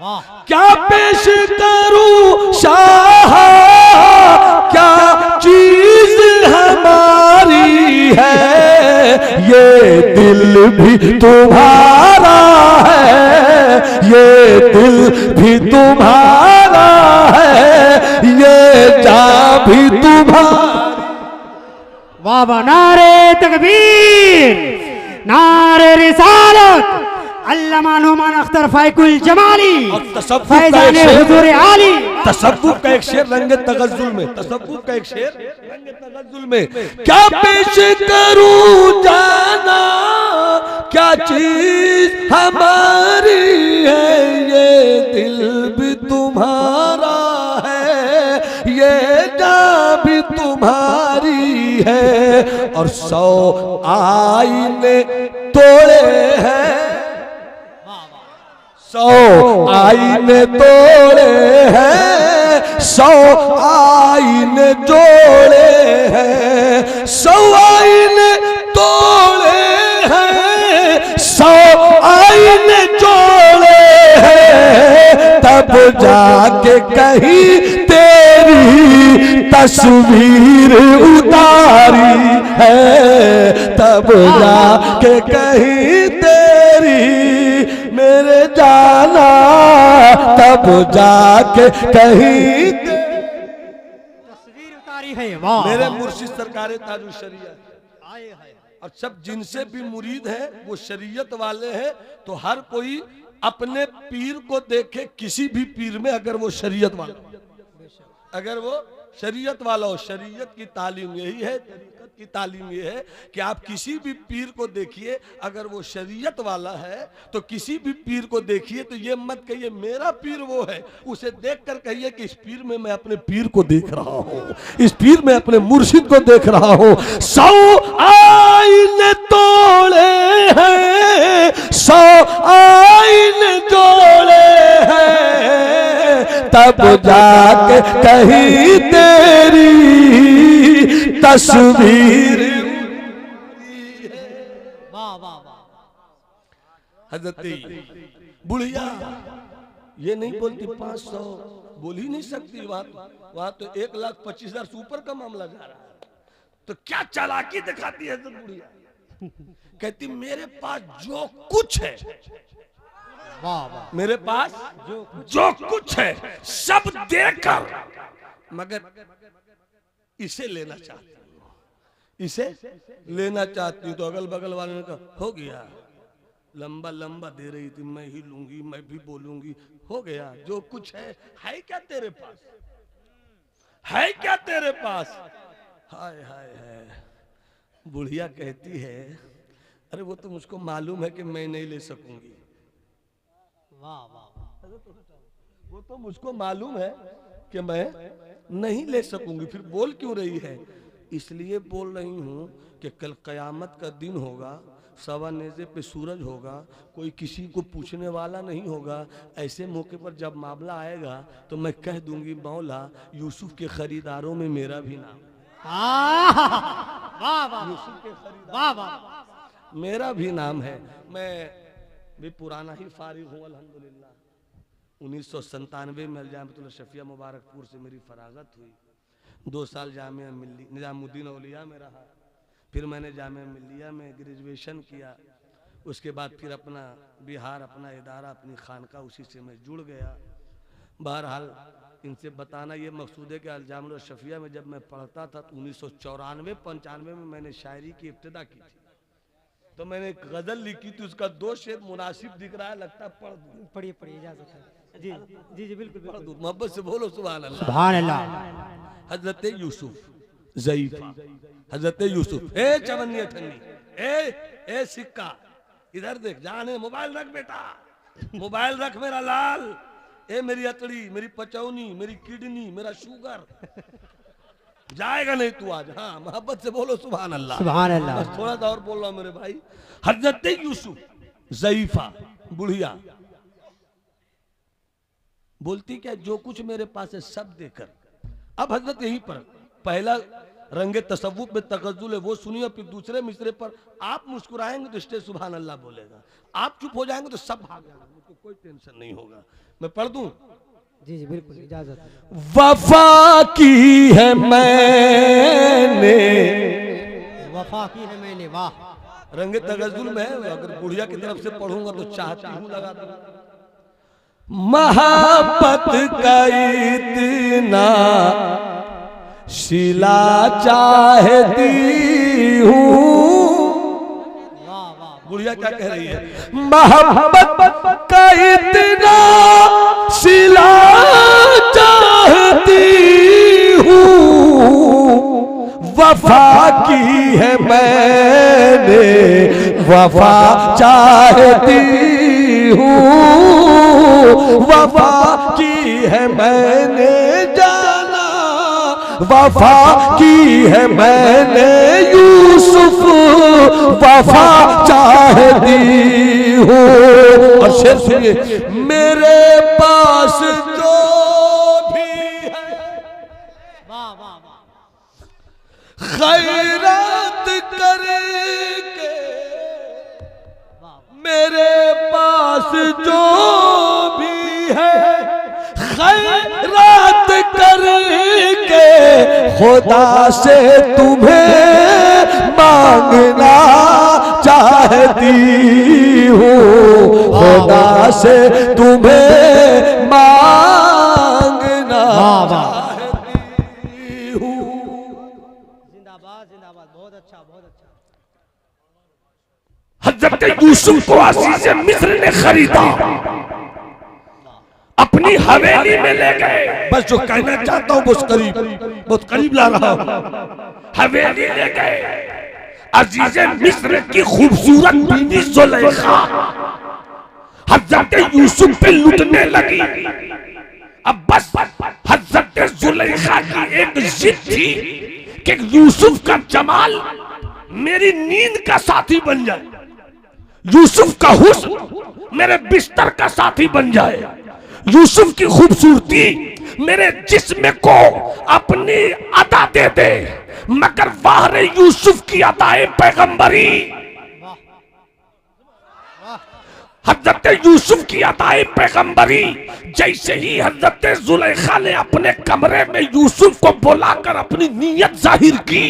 वाह, क्या पेश करूं शाह, क्या चीज है ये दिल भी तुम्हारा है, ये दिल भी तुम्हारा है, ये जान भी तुम्हारा। वाह वाह, नारे तकबीर, नारे रिसालत, अल्लामा नुमान अख्तर फाइकुल जमाली और तसव्वुफ फैजान हुजूर आली। तसव्वुफ का एक शेर रंगे तगज्जुल में, तसव्वुफ का एक शेर रंगे तगज्जुल में, क्या पेश करूं जाना, क्या चीज हमारी है, ये दिल भी तुम्हारा है, ये जान भी तुम्हारी है, और 100 आईने तोड़े हैं, 100 आईने तोड़े हैं, 100 आईने जोड़े हैं, 100 आईने तोड़े हैं, 100 आईने जोड़े हैं, तब जाके कहीं तेरी तस्वीर उतारी है, तब जाके कहीं तेरी मेरे जाना, तब जाके कहीं तस्वीर उतारी है। वाह, मेरे मुर्शिद सरकार ताजुल शरीयत। और सब जिनसे भी मुरीद है वो शरीयत वाले हैं, तो हर कोई अपने पीर को देखे, किसी भी पीर में, अगर वो शरीयत वाला, अगर वो शरीयत वाला हो। शरीयत की तालीम यही है, तरीकत की तालीम ये है कि आप किसी भी पीर को देखिए, अगर वो शरीयत वाला है तो किसी भी पीर को देखिए तो ये मत कहिए मेरा पीर वो है, उसे देखकर कहिए कि इस पीर में मैं अपने पीर को देख रहा हूँ, इस पीर में अपने मुर्शिद को देख रहा हूँ। 100 आईने तोड़े हैं, 100 आईने जोड़े हैं, तब जाके कहीं तेरी तस्वीर। वाह वाह वाह, हजरत बुढ़िया ये नहीं बोलती 500, बोल ही नहीं सकती, वहां तो 1,25,000 से ऊपर का मामला जा रहा है। तो क्या चालाकी दिखाती है बुढ़िया, कहती मेरे पास जो कुछ है, वाह वाह, मेरे पास जो कुछ है सब देकर, मगर इसे लेना चाहती हूँ, इसे लेना चाहती हूँ। तो अगल बगल वाले ने कहा हो गया, लंबा लंबा दे रही थी, मैं ही लूंगी, मैं भी बोलूंगी, हो गया। जो कुछ है क्या तेरे पास, है क्या तेरे पास? हाय हाय हाय। बुढ़िया कहती है अरे वो तो मुझको मालूम है कि मैं नहीं ले सकूंगी, वाह वाह, वो तो मुझको मालूम है कि मैं नहीं ले सकूंगी, फिर बोल क्यों रही है? इसलिए बोल रही हूं कि कल कयामत का दिन होगा, सवा नेज़े पे सूरज होगा, कोई किसी को पूछने वाला नहीं होगा। ऐसे मौके पर जब मामला आएगा तो मैं कह दूंगी मौला यूसुफ के खरीदारों में मेरा भी नाम, वाह वाह, यूसुफ के खरीदार वाह वाह, मेरा भी नाम है। मैं भी पुराना ही फारिग हूँ अल्हम्दुलिल्लाह। 1997 में जामिया शफिया मुबारकपुर से मेरी फरागत हुई। 2 साल जामिया मिल्ली निजामुद्दीन औलिया में रहा, फिर मैंने जामिया मिल्लिया में ग्रेजुएशन किया। उसके बाद फिर अपना बिहार, अपना इदारा, अपनी खानका, उसी से मैं जुड़ गया। बहरहाल इनसे बताना ये मकसूद है कि जामिया शफिया में जब मैं पढ़ता था तो 1994-95 में मैंने शायरी की इब्तिदा की थी। तो मैंने एक गजल लिखी थी, उसका 2 शेर मुनासिब दिख रहा है, लगता है पढ़ दूं। पढ़िए पढ़िए, इजाजत है जी जी जी, बिल्कुल पढ़ दूं, मोहब्बत से बोलो सुभान अल्लाह। सुभान अल्लाह। हजरत यूसुफ ज़ईफ़ा, हजरत यूसुफ, ए चवन्नी अठन्नी, ए सिक्का, इधर देख, जाने मोबाइल रख बेटा, मोबाइल रख मेरा लाल, ए मेरी अतड़ी, मेरी पचौनी, मेरी किडनी, मेरा शुगर, जाएगा नहीं तू आज। हाँ, मोहब्बत से बोलो सुभान अल्लाह, सुभान अल्लाह। बस थोड़ा सा और बोल रहा हूं मेरे भाई। हजरत यूसुफ ज़ईफ़ा बुढ़िया बोलती क्या, जो कुछ मेरे पास है सब देकर। अब हजरत यहीं पर पहला रंगे तसव्वुफ में तगज़्ज़ुल है वो सुनिए, फिर दूसरे मिसरे पर आप मुस्कुराएंगे तो स्टेज सुभान अल्लाह बोलेगा, आप चुप हो जाएंगे तो सब भाग जाएंगे, मुझको कोई टेंशन नहीं होगा। मैं पढ़ दूं? जी जी बिल्कुल, इजाजत है। वफा की है मैंने, वफा की है मैंने, वाह, रंगे तगजुल में अगर बुढ़िया की तरफ से पढ़ूंगा तो चाहती हूँ लगा दूंगा। मोहब्बत का इतना शिला चाहती हूँ। बुढ़िया क्या कह रही है? मोहब्बत का इतना शिला चाहती हूँ, वफा की है मैंने वफा चाहती हूँ, वफा की है मैंने जाना, वफा की है मैंने यूसुफ वफा चाहती हूँ। और शेर सुनिए, मेरे पास जो भी है खैरात करके, मेरे पास जो भी है खैरात करके खुदा से तुम्हें मांगना चाहती हूँ, खुदा से तुम्हें मांगना चाहती हूँ। जिंदाबाद जिंदाबाद, बहुत अच्छा बहुत अच्छा। हजरत यूसुफ को अजीज मिस्र ने खरीदा, अपनी हवेली में ले गए। बस जो कहना चाहता हूँ बहुत करीब ला रहा हूँ। हवेली ले गए। अजीज मिस्र की खूबसूरत बीवी जुलेखा हजरत यूसुफ पे लुटने लगी। अब बस हजरत जुलेखा की एक जिद थी कि यूसुफ का जमाल मेरी नींद का साथी बन जाए, यूसुफ का हुस्न मेरे बिस्तर का साथी बन जाए, यूसुफ की खूबसूरती मेरे जिस्म को अपनी अदा दे दे। मगर वाह यूसुफ की अदाए पैगंबरी, हजरत यूसुफ की अदाए पैगंबरी। जैसे ही हजरत जुलेखा ने अपने कमरे में यूसुफ को बुलाकर अपनी नीयत जाहिर की,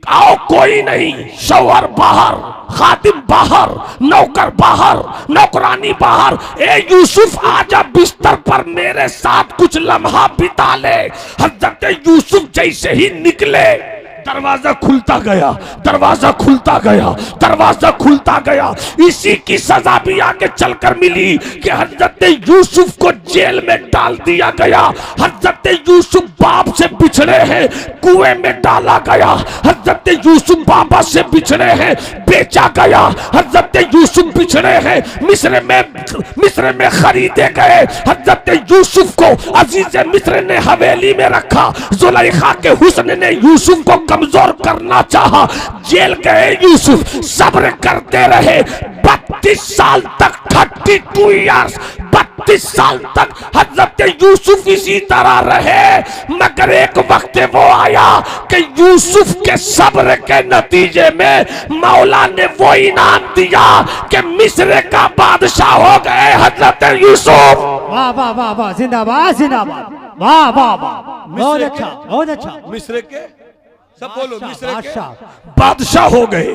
आओ कोई नहीं, शौहर बाहर, खादिम बाहर, नौकर बाहर, नौकरानी बाहर, ए यूसुफ आजा बिस्तर पर मेरे साथ कुछ लम्हा बिता ले। हजरत यूसुफ जैसे ही निकले, दरवाजा खुलता गया, दरवाजा खुलता गया, दरवाजा खुलता गया। इसी की सजा भी आगे चलकर मिली कि हजरत यूसुफ को जेल में डाल दिया गया। हजरत यूसुफ बाप से बिछड़े हैं, कुएं में डाला गया। हजरत यूसुफ बाबा से बिछड़े हैं, बेचा गया। हजरत यूसुफ बिछड़े हैं, मिस्र में खरीदे गए। हजरत यूसुफ को अजीज मिस्र ने हवेली में रखा। जुलेखा के हुस्न ने यूसुफ को कमजोर करना चाहा, जेल गए यूसुफ, सब्र करते रहे 32 साल तक, 32 इयर्स, 32 साल तक हजरत यूसुफ इसी तरह रहे। मगर एक वक्त वो आया कि यूसुफ के सब्र के नतीजे में मौला ने वो इनाम दिया कि मिस्र का बादशाह हो गए हजरत यूसुफ। वाह वाह वाह वाह, जिंदाबाद जिंदाबाद, वाह वाह वाह, बहुत अच्छा बहुत अच्छा। मिस्र के सब बोलो, मिस्र के बादशाह बादशाह हो गए।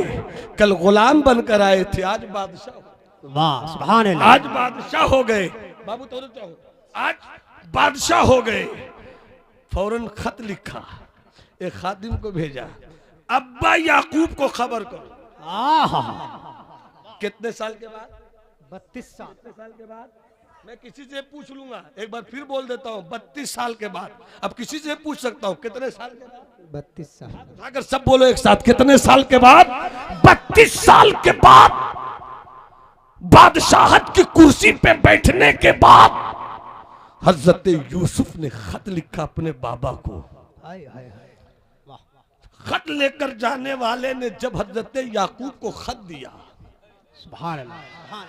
कल गुलाम बनकर आए थे, आज बादशाह। वाह सुभान अल्लाह, आज बादशाह हो गए। बाबू तो आज बादशाह हो गए। फौरन खत लिखा, एक खादिम को भेजा, अब्बा याकूब को खबर करो। कितने साल के बाद? 32 साल के बाद। मैं किसी से पूछ लूंगा, एक बार फिर बोल देता हूँ, 32 साल के बाद। अब किसी से पूछ सकता हूँ, कितने साल के बाद? 32 साल। अगर सब बोलो एक साथ, कितने साल के बाद? 32 साल के बाद, बादशाहत की कुर्सी पे बैठने के बाद हजरत यूसुफ ने खत लिखा अपने बाबा को। हाय हाय हाय, वाह। खत लेकर जाने वाले ने जब हजरत याकूब को खत दिया, सुभान अल्लाह,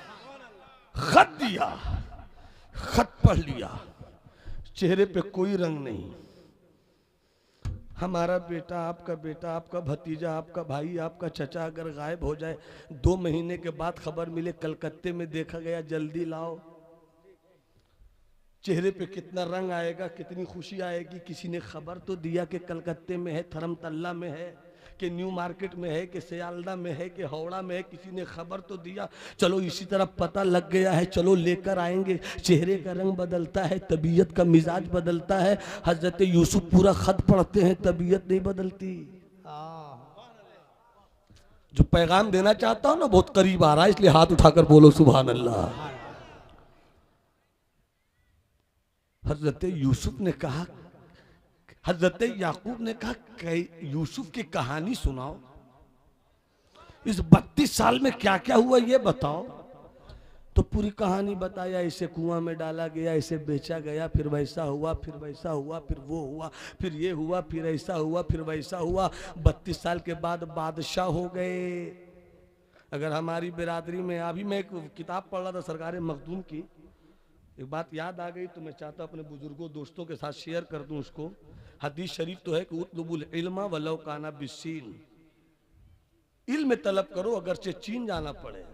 खत दिया, खत पढ़ लिया, चेहरे पे कोई रंग नहीं। हमारा बेटा, आपका भतीजा, आपका भाई, आपका चचा अगर गायब हो जाए, 2 महीने के बाद खबर मिले कलकत्ते में देखा गया, जल्दी लाओ। चेहरे पे कितना रंग आएगा, कितनी खुशी आएगी। किसी ने खबर तो दिया कि कलकत्ते में है, धर्मतल्ला में है। कि न्यू मार्केट में है, कि सियालदा में है, कि हावड़ा में है, किसी ने खबर तो दिया, चलो इसी तरह पता लग गया है, चलो लेकर आएंगे। चेहरे का रंग बदलता है, तबीयत का मिजाज बदलता है। हजरत यूसुफ पूरा खत पढ़ते हैं, तबीयत नहीं बदलती। जो पैगाम देना चाहता हूं ना बहुत करीब आ रहा है, इसलिए हाथ उठाकर बोलो सुभान अल्लाह। हजरत यूसुफ ने कहा, हजरत याकूब ने कहा यूसुफ की कहानी सुनाओ, इस 32 साल में क्या क्या हुआ ये बताओ। तो पूरी कहानी बताया, इसे कुआं में डाला गया, इसे बेचा गया, फिर वैसा हुआ, फिर वैसा हुआ, फिर वो हुआ, फिर ये हुआ, फिर ऐसा हुआ, फिर वैसा हुआ। 32 साल के बाद बादशाह हो गए। अगर हमारी बिरादरी में, अभी मैं एक किताब पढ़ रहा था सरकार मखदूम की, एक बात याद आ गई तो मैं चाहता अपने बुजुर्गों दोस्तों के साथ शेयर कर दूं उसको। हदीस शरीफ तो है कि उतलुबुल इल्मा वलौ काना बिस्सीन, इल्म तलब करो अगरचे चीन जाना पड़े।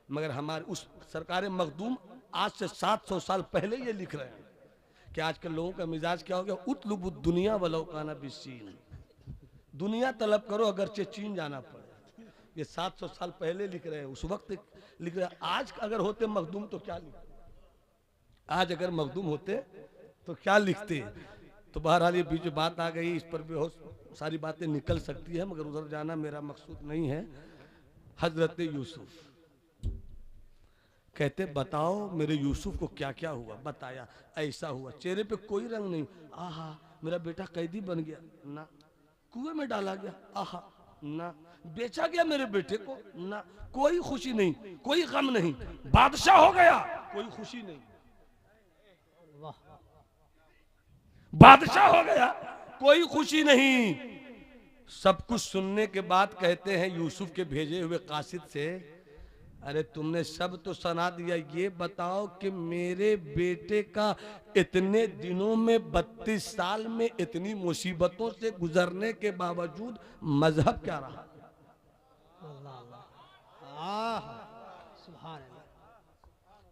मगर हमारे उस सरकार मखदूम आज से 700 साल पहले ये लिख रहे हैं कि आजकल लोगों का मिजाज क्या हो गया, उतलुबुद दुनिया वलौ काना बिस्सीन, दुनिया तलब करो अगरचे चीन जाना पड़े। ये 700 साल पहले लिख रहे हैं, उस वक्त लिख रहे हैं। आज अगर होते मखदूम तो क्या लिखते, आज अगर मखदूम होते तो क्या लिखते। तो बहरहाल ये बीच बात आ गई, इस पर भी बहुत सारी बातें निकल सकती है, मगर उधर जाना मेरा मकसूद नहीं है। हजरत यूसुफ कहते बताओ मेरे यूसुफ को क्या क्या हुआ। बताया ऐसा हुआ, चेहरे पे कोई रंग नहीं। आहा मेरा बेटा कैदी बन गया ना, कुएं में डाला गया आहा ना, बेचा गया मेरे बेटे को ना, कोई खुशी नहीं, कोई गम नहीं। बादशाह हो गया, कोई खुशी नहीं। बादशाह हो गया, कोई खुशी नहीं। सब कुछ सुनने के बाद कहते हैं यूसुफ के भेजे हुए कासिद से, अरे तुमने सब तो सुना दिया, ये बताओ कि मेरे बेटे का इतने दिनों में 32 साल में इतनी मुसीबतों से गुजरने के बावजूद मजहब क्या रहा।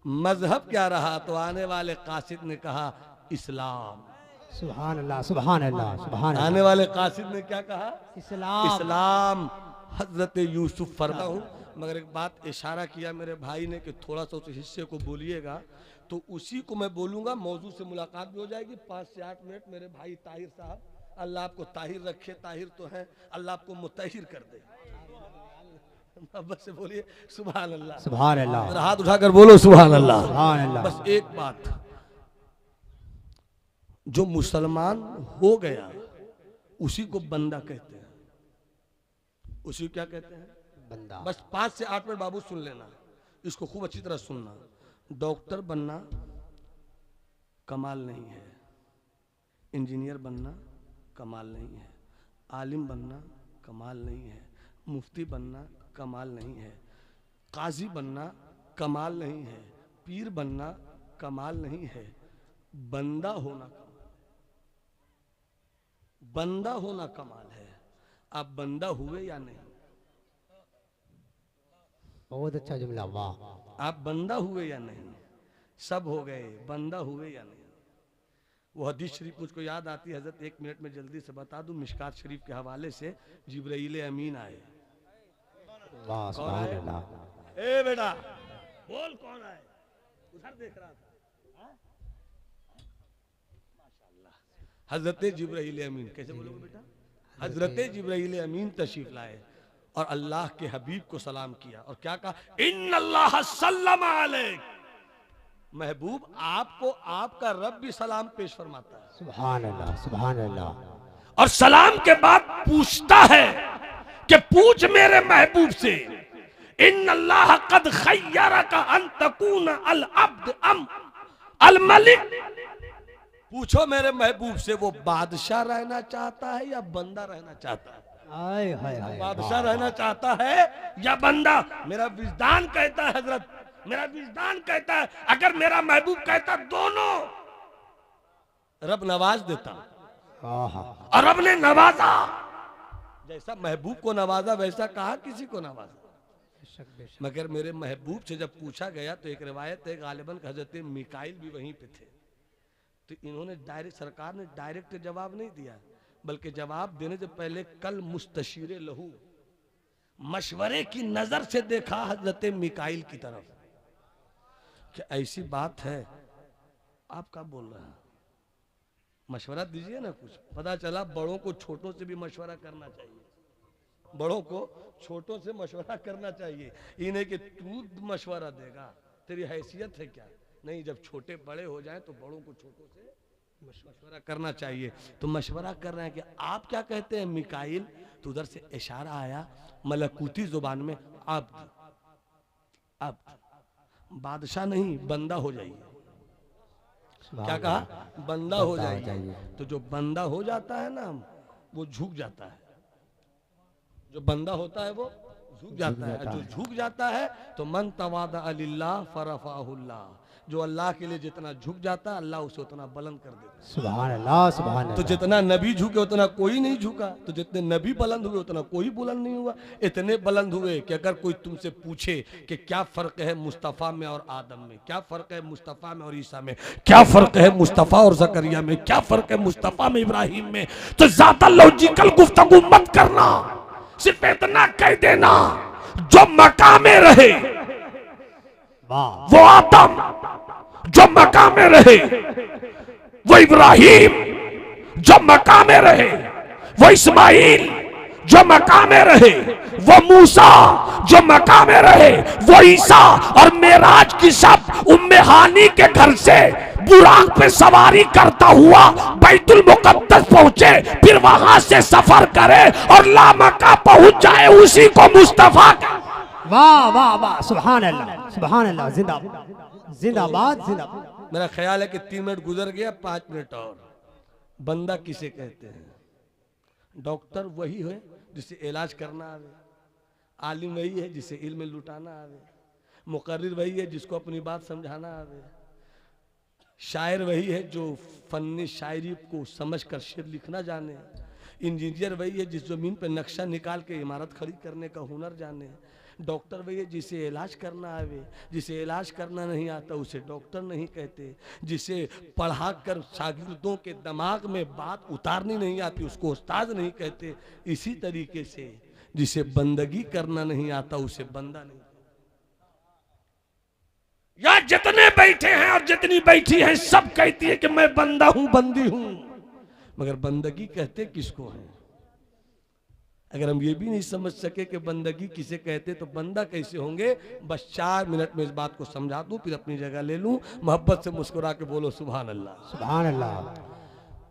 मजहब क्या रहा। तो आने वाले कासिद ने कहा इस्लाम। सुभान अल्लाह, सुभान अल्लाह, सुभान अल्लाह। आने वाले कासिद ने क्या कहा, इस्लाम। इस्लाम। हजरत यूसुफ फरमा हूँ, मगर एक बात इशारा किया मेरे भाई ने कि थोड़ा सा उस हिस्से को बोलिएगा, तो उसी को मैं बोलूंगा। मौजू से मुलाकात भी हो जाएगी 5 से 8 मिनट। मेरे भाई ताहिर साहब, अल्लाह आपको ताहिर रखे, ताहिर तो हैं, अल्लाह आपको मुतहिर कर दे। मोहब्बत से बोलिए सुभान अल्लाह, सुभान अल्लाह। हाथ उठाकर बोलो सुभान अल्लाह, सुभान अल्लाह। बस एक बात, जो मुसलमान हो गया उसी को बंदा कहते हैं। उसी को क्या कहते हैं, बंदा। बस 5 से 8 मिनट बाबू सुन लेना, इसको खूब अच्छी तरह सुनना। डॉक्टर बनना कमाल नहीं है, इंजीनियर बनना कमाल नहीं है, आलिम बनना कमाल नहीं है, मुफ्ती बनना कमाल नहीं है, काजी बनना कमाल नहीं है, पीर बनना कमाल नहीं है। बंदा होना, बंदा होना कमाल है। आप बंदा हुए या नहीं, बहुत अच्छा जुमला, वाह। आप बंदा हुए या नहीं, सब हो गए, बंदा हुए या नहीं। वो हदीस शरीफ मुझको याद आती है हजरत, 1 मिनट में जल्दी से बता दूं। मिशकात शरीफ के हवाले से जिब्राइल अमीन आए। वाह सुभान अल्लाह। ए बेटा बोल कौन आए, उधर देख रहा था। माशाअल्लाह, हजरत जिब्राइल अमीन। कैसे बोलोगे बेटा, हजरत जिब्राइल अमीन तशरीफ लाए और अल्लाह के हबीब को सलाम किया और क्या कहा, इन्नल्लाह सल्लमा अलैक। महबूब आपको आपका रब भी सलाम पेश फरमाता है। सुभान अल्लाह, सुभान अल्लाह। और सलाम के बाद पूछता है कि पूछ मेरे महबूब से, इन्नल्लाह कद खय्यरका अन तकून अल अब्द अम अल मलिक। पूछो मेरे महबूब से, वो बादशाह रहना चाहता है या बंदा रहना चाहता है। आय हाय हाय, बादशाह रहना चाहता है या बंदा। मेरा विजदान कहता है हजरत, मेरा विजदान कहता है अगर मेरा महबूब कहता दोनों, रब नवाज देता। और रब ने नवाजा, जैसा महबूब को नवाजा वैसा कहा किसी को नवाजा। बेशक बेशक। मगर मेरे महबूब से जब पूछा गया तो एक रिवायत है गालिबन हजरत मिकाइल भी वहीं पे थे, तो इन्होंने डायरेक्ट, सरकार ने डायरेक्ट जवाब नहीं दिया, बल्कि जवाब देने से पहले कल मुस्तशीरे लहू, मशवरे की नजर से देखा हजरत मिकाइल की तरफ कि ऐसी बात है, आप क्या बोल रहे हैं, मशवरा दीजिए ना कुछ। पता चला बड़ों को छोटों से भी मशवरा करना चाहिए, बड़ों को छोटों से मशवरा करना चाहिए। इन्हें कि तू मशवरा देगा, तेरी हैसियत है क्या? नहीं, जब छोटे बड़े हो जाएं तो बड़ों को छोटों से मशवरा करना चाहिए। तो मशवरा कर रहे हैं कि आप क्या कहते हैं मिकाइल? तो उधर से इशारा आया मलकूती जुबान में, आप बादशाह नहीं बंदा हो जाइए। क्या कहा? बंदा हो जाइए। तो जो बंदा हो जाता है ना वो झुक जाता है, जो बंदा होता है वो झुक जाता है। जो झुक जाता है तो मन तवादा अलिल्लाह फरफाहुल्लाह, जो अल्लाह के लिए जितना झुक जाता है अल्लाह उसे उतना बुलंद कर देता है। सुभान अल्लाह, सुभान अल्लाह। तो जितना नबी झुके उतना कोई नहीं झुका, तो जितने नबी बुलंद हुए उतना कोई बुलंद नहीं हुआ। इतने बुलंद हुए कि अगर कोई तुमसे पूछे कि क्या फर्क है मुस्तफ़ा में और आदम में, क्या फर्क है मुस्तफ़ा में और ईसा में, क्या फर्क है मुस्तफ़ा और ज़करिया में, क्या फर्क है मुस्तफ़ा में इब्राहिम में, तो ज्यादा लॉजिकल गुफ्तगू मत करना, सिर्फ इतना कह देना जो मकाम में रहे वो आदम, जो मकाम में रहे वो इब्राहिम, जो मकाम में रहे वो इस्माइल, जो मकाम में रहे वो मूसा, जो मकाम में रहे वो ईसा। और मेराज की शब उम्मे हानी के घर से बुराक पे सवारी करता हुआ बैतुल मुकद्दस पहुंचे, फिर वहां से सफर करे और लामका पहुंच जाए, उसी को मुस्तफा का। वाह वाह वाह, सुभान अल्लाह, सुभान अल्लाह, जिंदाबाद जिंदाबाद जिंदाबाद। मेरा ख्याल है कि 3 मिनट गुजर गया, 5 मिनट और। बंदा किसे कहते हैं? डॉक्टर वही है जिसे इलाज करना आवे, आलिम वही है जिसे इल्म लुटाना आवे, मुकर्रिर वही है जिसको अपनी बात समझाना आवे, शायर वही है जो फन शायरी को समझकर शेर लिखना जाने, इंजीनियर वही है जिस जमीन पर नक्शा निकाल के इमारत खड़ी करने का हुनर जाने, डॉक्टर वही है जिसे इलाज करना आवे, जिसे इलाज करना नहीं आता उसे डॉक्टर नहीं कहते, जिसे पढ़ा कर शागिर्दों के दिमाग में बात उतारनी नहीं आती उसको उस्ताद नहीं कहते। इसी तरीके से जिसे बंदगी करना नहीं आता उसे बंदा नहीं। या जितने बैठे हैं और जितनी बैठी हैं सब कहती है कि मैं बंदा हूं, बंदी हूं, मगर बंदगी कहते किसको है? अगर हम ये भी नहीं समझ सके कि बंदगी किसे कहते तो बंदा कैसे होंगे? बस 4 मिनट में इस बात को समझा दूं, फिर अपनी जगह ले लूं। मोहब्बत से मुस्कुरा के बोलो सुभान अल्लाह, सुभान अल्लाह।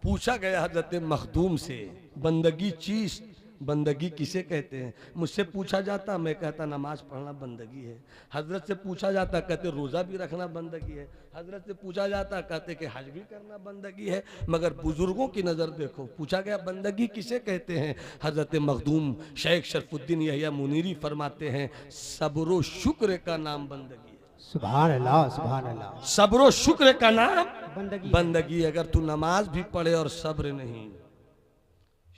पूछा गया हजरत मखदूम से बंदगी चीज, बंदगी किसे कहते हैं? मुझसे पूछा जाता, मैं कहता नमाज पढ़ना बंदगी है। हजरत से पूछा जाता, कहते रोज़ा भी रखना बंदगी है। हजरत से पूछा जाता, कहते कि हज भी करना बंदगी है। मगर बुजुर्गों की नज़र देखो, पूछा गया बंदगी किसे कहते हैं? हजरत मखदूम शेख शरफुद्दीन यहिया मुनीरी फरमाते हैं सब्र शुक्र का नाम बंदगी है। सुभान अल्लाह, सुभान अल्लाह। सब्र शुक्र का नाम बंदगी, बंदगी। अगर तू नमाज भी पढ़े और सब्र नहीं,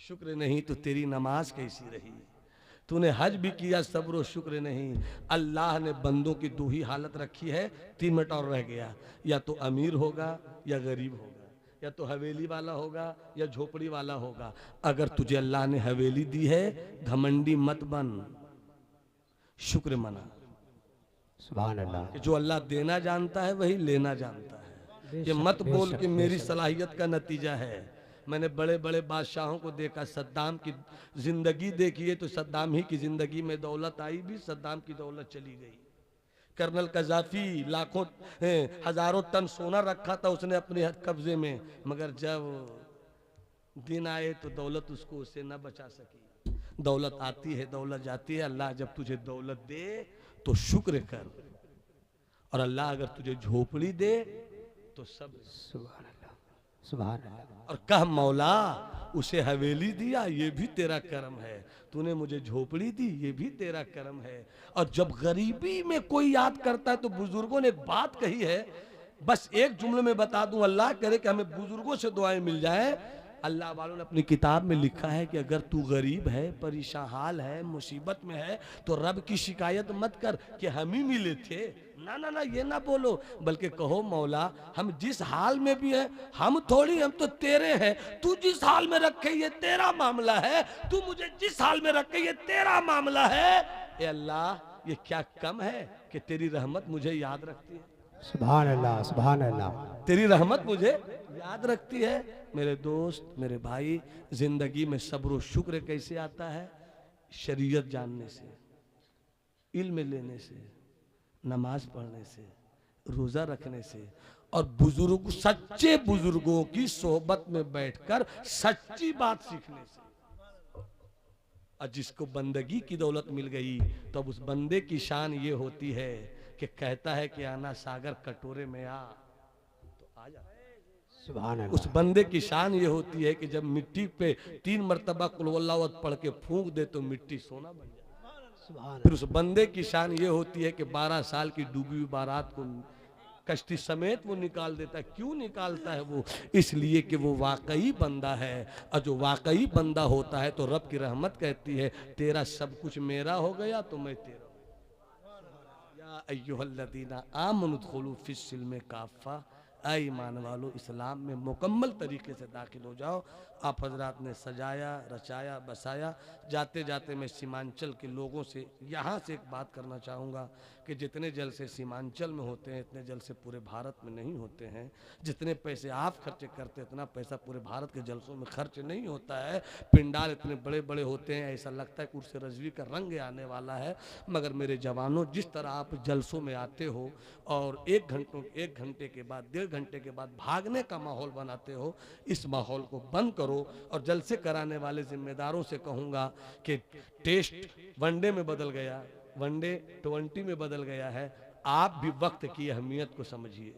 शुक्र नहीं, तो तेरी नमाज कैसी रही? तूने हज भी किया, सब्र और शुक्र नहीं। अल्लाह ने बंदों की 2 ही हालत रखी है। 3 मिनट और रह गया, या तो अमीर होगा या गरीब होगा, या तो हवेली वाला होगा या झोपड़ी वाला होगा। अगर तुझे अल्लाह ने हवेली दी है, घमंडी मत बन, शुक्र मना। सुभान अल्लाह। जो अल्लाह देना जानता है वही लेना जानता है। ये मत बोल कि मेरी सलाहियत का नतीजा है। मैंने बड़े बड़े बादशाहों को देखा, सद्दाम की जिंदगी देखी है तो सद्दाम ही की जिंदगी में दौलत आई भी, सद्दाम की दौलत चली गई। कर्नल कजाफी लाखों हजारों टन सोना रखा था उसने अपने कब्जे में, मगर जब दिन आए तो दौलत उसको उससे न बचा सकी। दौलत आती है, दौलत जाती है। अल्लाह जब तुझे दौलत दे तो शुक्र कर, और अल्लाह अगर तुझे झोपड़ी दे तो सब। सुभान अल्लाह, सुभान अल्लाह। और कह मौला उसे हवेली दिया, ये भी तेरा करम है। तूने मुझे झोपड़ी दी, ये भी तेरा करम है। और जब गरीबी में कोई याद करता है तो बुजुर्गों ने एक बात कही है, बस एक जुमले में बता दूं, अल्लाह करे कि हमें बुजुर्गों से दुआएं मिल जाए। अल्लाह वालों ने अपनी किताब में लिखा है कि अगर तू गरीब है, परेशान हाल है, मुसीबत में है, तो रब की शिकायत मत कर कि हम ही मिले थे। ना ना ना ये ना बोलो, बल्कि कहो मौला हम जिस हाल में भी हैं, हम थोड़ी, हम तो तेरे हैं। तू जिस हाल में रखे ये तेरा मामला है, तू मुझे जिस हाल में रखे ये तेरा मामला है। ए अल्लाह, ये क्या कम है कि तेरी रहमत मुझे याद रखती है। सुभान अल्लाह, सुभान अल्लाह। तेरी रहमत मुझे याद रखती है। मेरे दोस्त, मेरे भाई, जिंदगी में सब्र और शुक्र कैसे आता है? शरीयत जानने से, इल्म लेने से, नमाज पढ़ने से, रोजा रखने से, और बुजुर्ग, सच्चे बुजुर्गों की सोहबत में बैठकर सच्ची बात सीखने से। और जिसको बंदगी की दौलत मिल गई तो अब उस बंदे की शान ये होती है कि कहता है कि आना सागर कटोरे में आ, तो आ जा। सुभान उस अल्लाह। बंदे की शान ये होती है कि जब मिट्टी पे 3 मरतबा कुल वल्लाह पढ़ के फूंक दे तो मिट्टी सोना बन जाए। सुभान फिर उस बंदे की शान ये होती है कि 12 साल की डूबी हुई बारात को कश्ती समेत वो निकाल देता है। क्यों निकालता है वो? इसलिए कि वो वाकई बंदा है, और जो वाकई बंदा होता है तो रब की रहमत कहती है तेरा सब कुछ मेरा हो गया तो मैं तेरा। या अय्युहल्लज़ीना आमनु उदखुलू फिस्सिल्मि काफ़ा, ऐ ईमान वालो इस्लाम में मुकम्मल तरीके से दाखिल हो जाओ। आप हजरात ने सजाया, रचाया, बसाया। जाते जाते मैं सीमांचल के लोगों से यहाँ से एक बात करना चाहूँगा कि जितने जलसे सीमांचल में होते हैं इतने जलसे पूरे भारत में नहीं होते हैं। जितने पैसे आप खर्च करते इतना पैसा पूरे भारत के जलसों में खर्च नहीं होता है। पिंडाल इतने बड़े बड़े होते हैं, ऐसा लगता है कुर्स रजवी का रंग आने वाला है। मगर मेरे जवानों, जिस तरह आप जलसों में आते हो और 1 घंटे के बाद, 1.5 घंटे के बाद भागने का माहौल बनाते हो, इस माहौल को बंद करो। और जलसे कराने वाले जिम्मेदारों से कहूँगा कि टेस्ट वनडे में बदल गया, वनडे 20 में बदल गया है। आप भी वक्त की अहमियत को समझिए।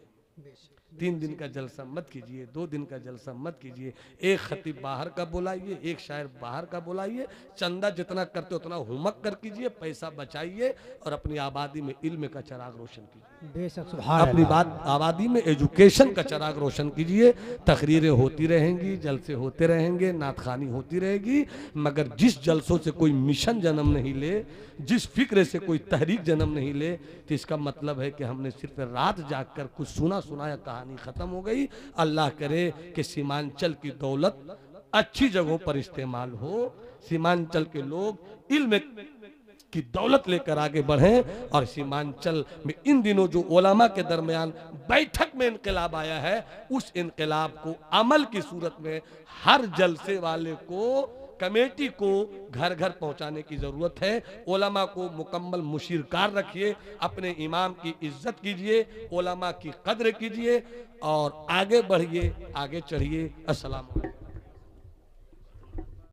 3 दिन का जलसा मत कीजिए, 2 दिन का जलसा मत कीजिए। एक खतीब बाहर का बुलाइए, एक शायर बाहर का बुलाइए। चंदा जितना करते उतना हुमक कर कीजिए, पैसा बचाइए और अपनी आबादी में इल्म का चिराग रोशन कीजिए। बेशक सुभान अपनी अल्लाह। बात आबादी में एजुकेशन का चिराग रोशन कीजिए। तकरीरें होती रहेंगी, जलसे होते रहेंगे, नातखानी होती रहेगी, मगर जिस जलसों से कोई मिशन जन्म नहीं ले, जिस फिक्र से कोई तहरीक जन्म नहीं ले, तो इसका मतलब है कि हमने सिर्फ रात जागकर कुछ सुना सुनाया, कहानी खत्म हो गई। अल्लाह करे कि सीमांचल की दौलत अच्छी जगहों पर इस्तेमाल हो, सीमांचल के लोग इल्म की दौलत लेकर आगे बढ़ें। और सीमांचल में इन दिनों जो उलमा के दरमियान बैठक में इनकलाब आया है, उस इनकलाब को अमल की सूरत में हर जलसे वाले को, कमेटी को घर घर पहुंचाने की जरूरत है। उलमा को मुकम्मल मुशीरकार रखिए, अपने इमाम की इज्जत कीजिए, उलमा की कद्र कीजिए और आगे बढ़िए, आगे चढ़िए। अस्सलाम वालेकुम।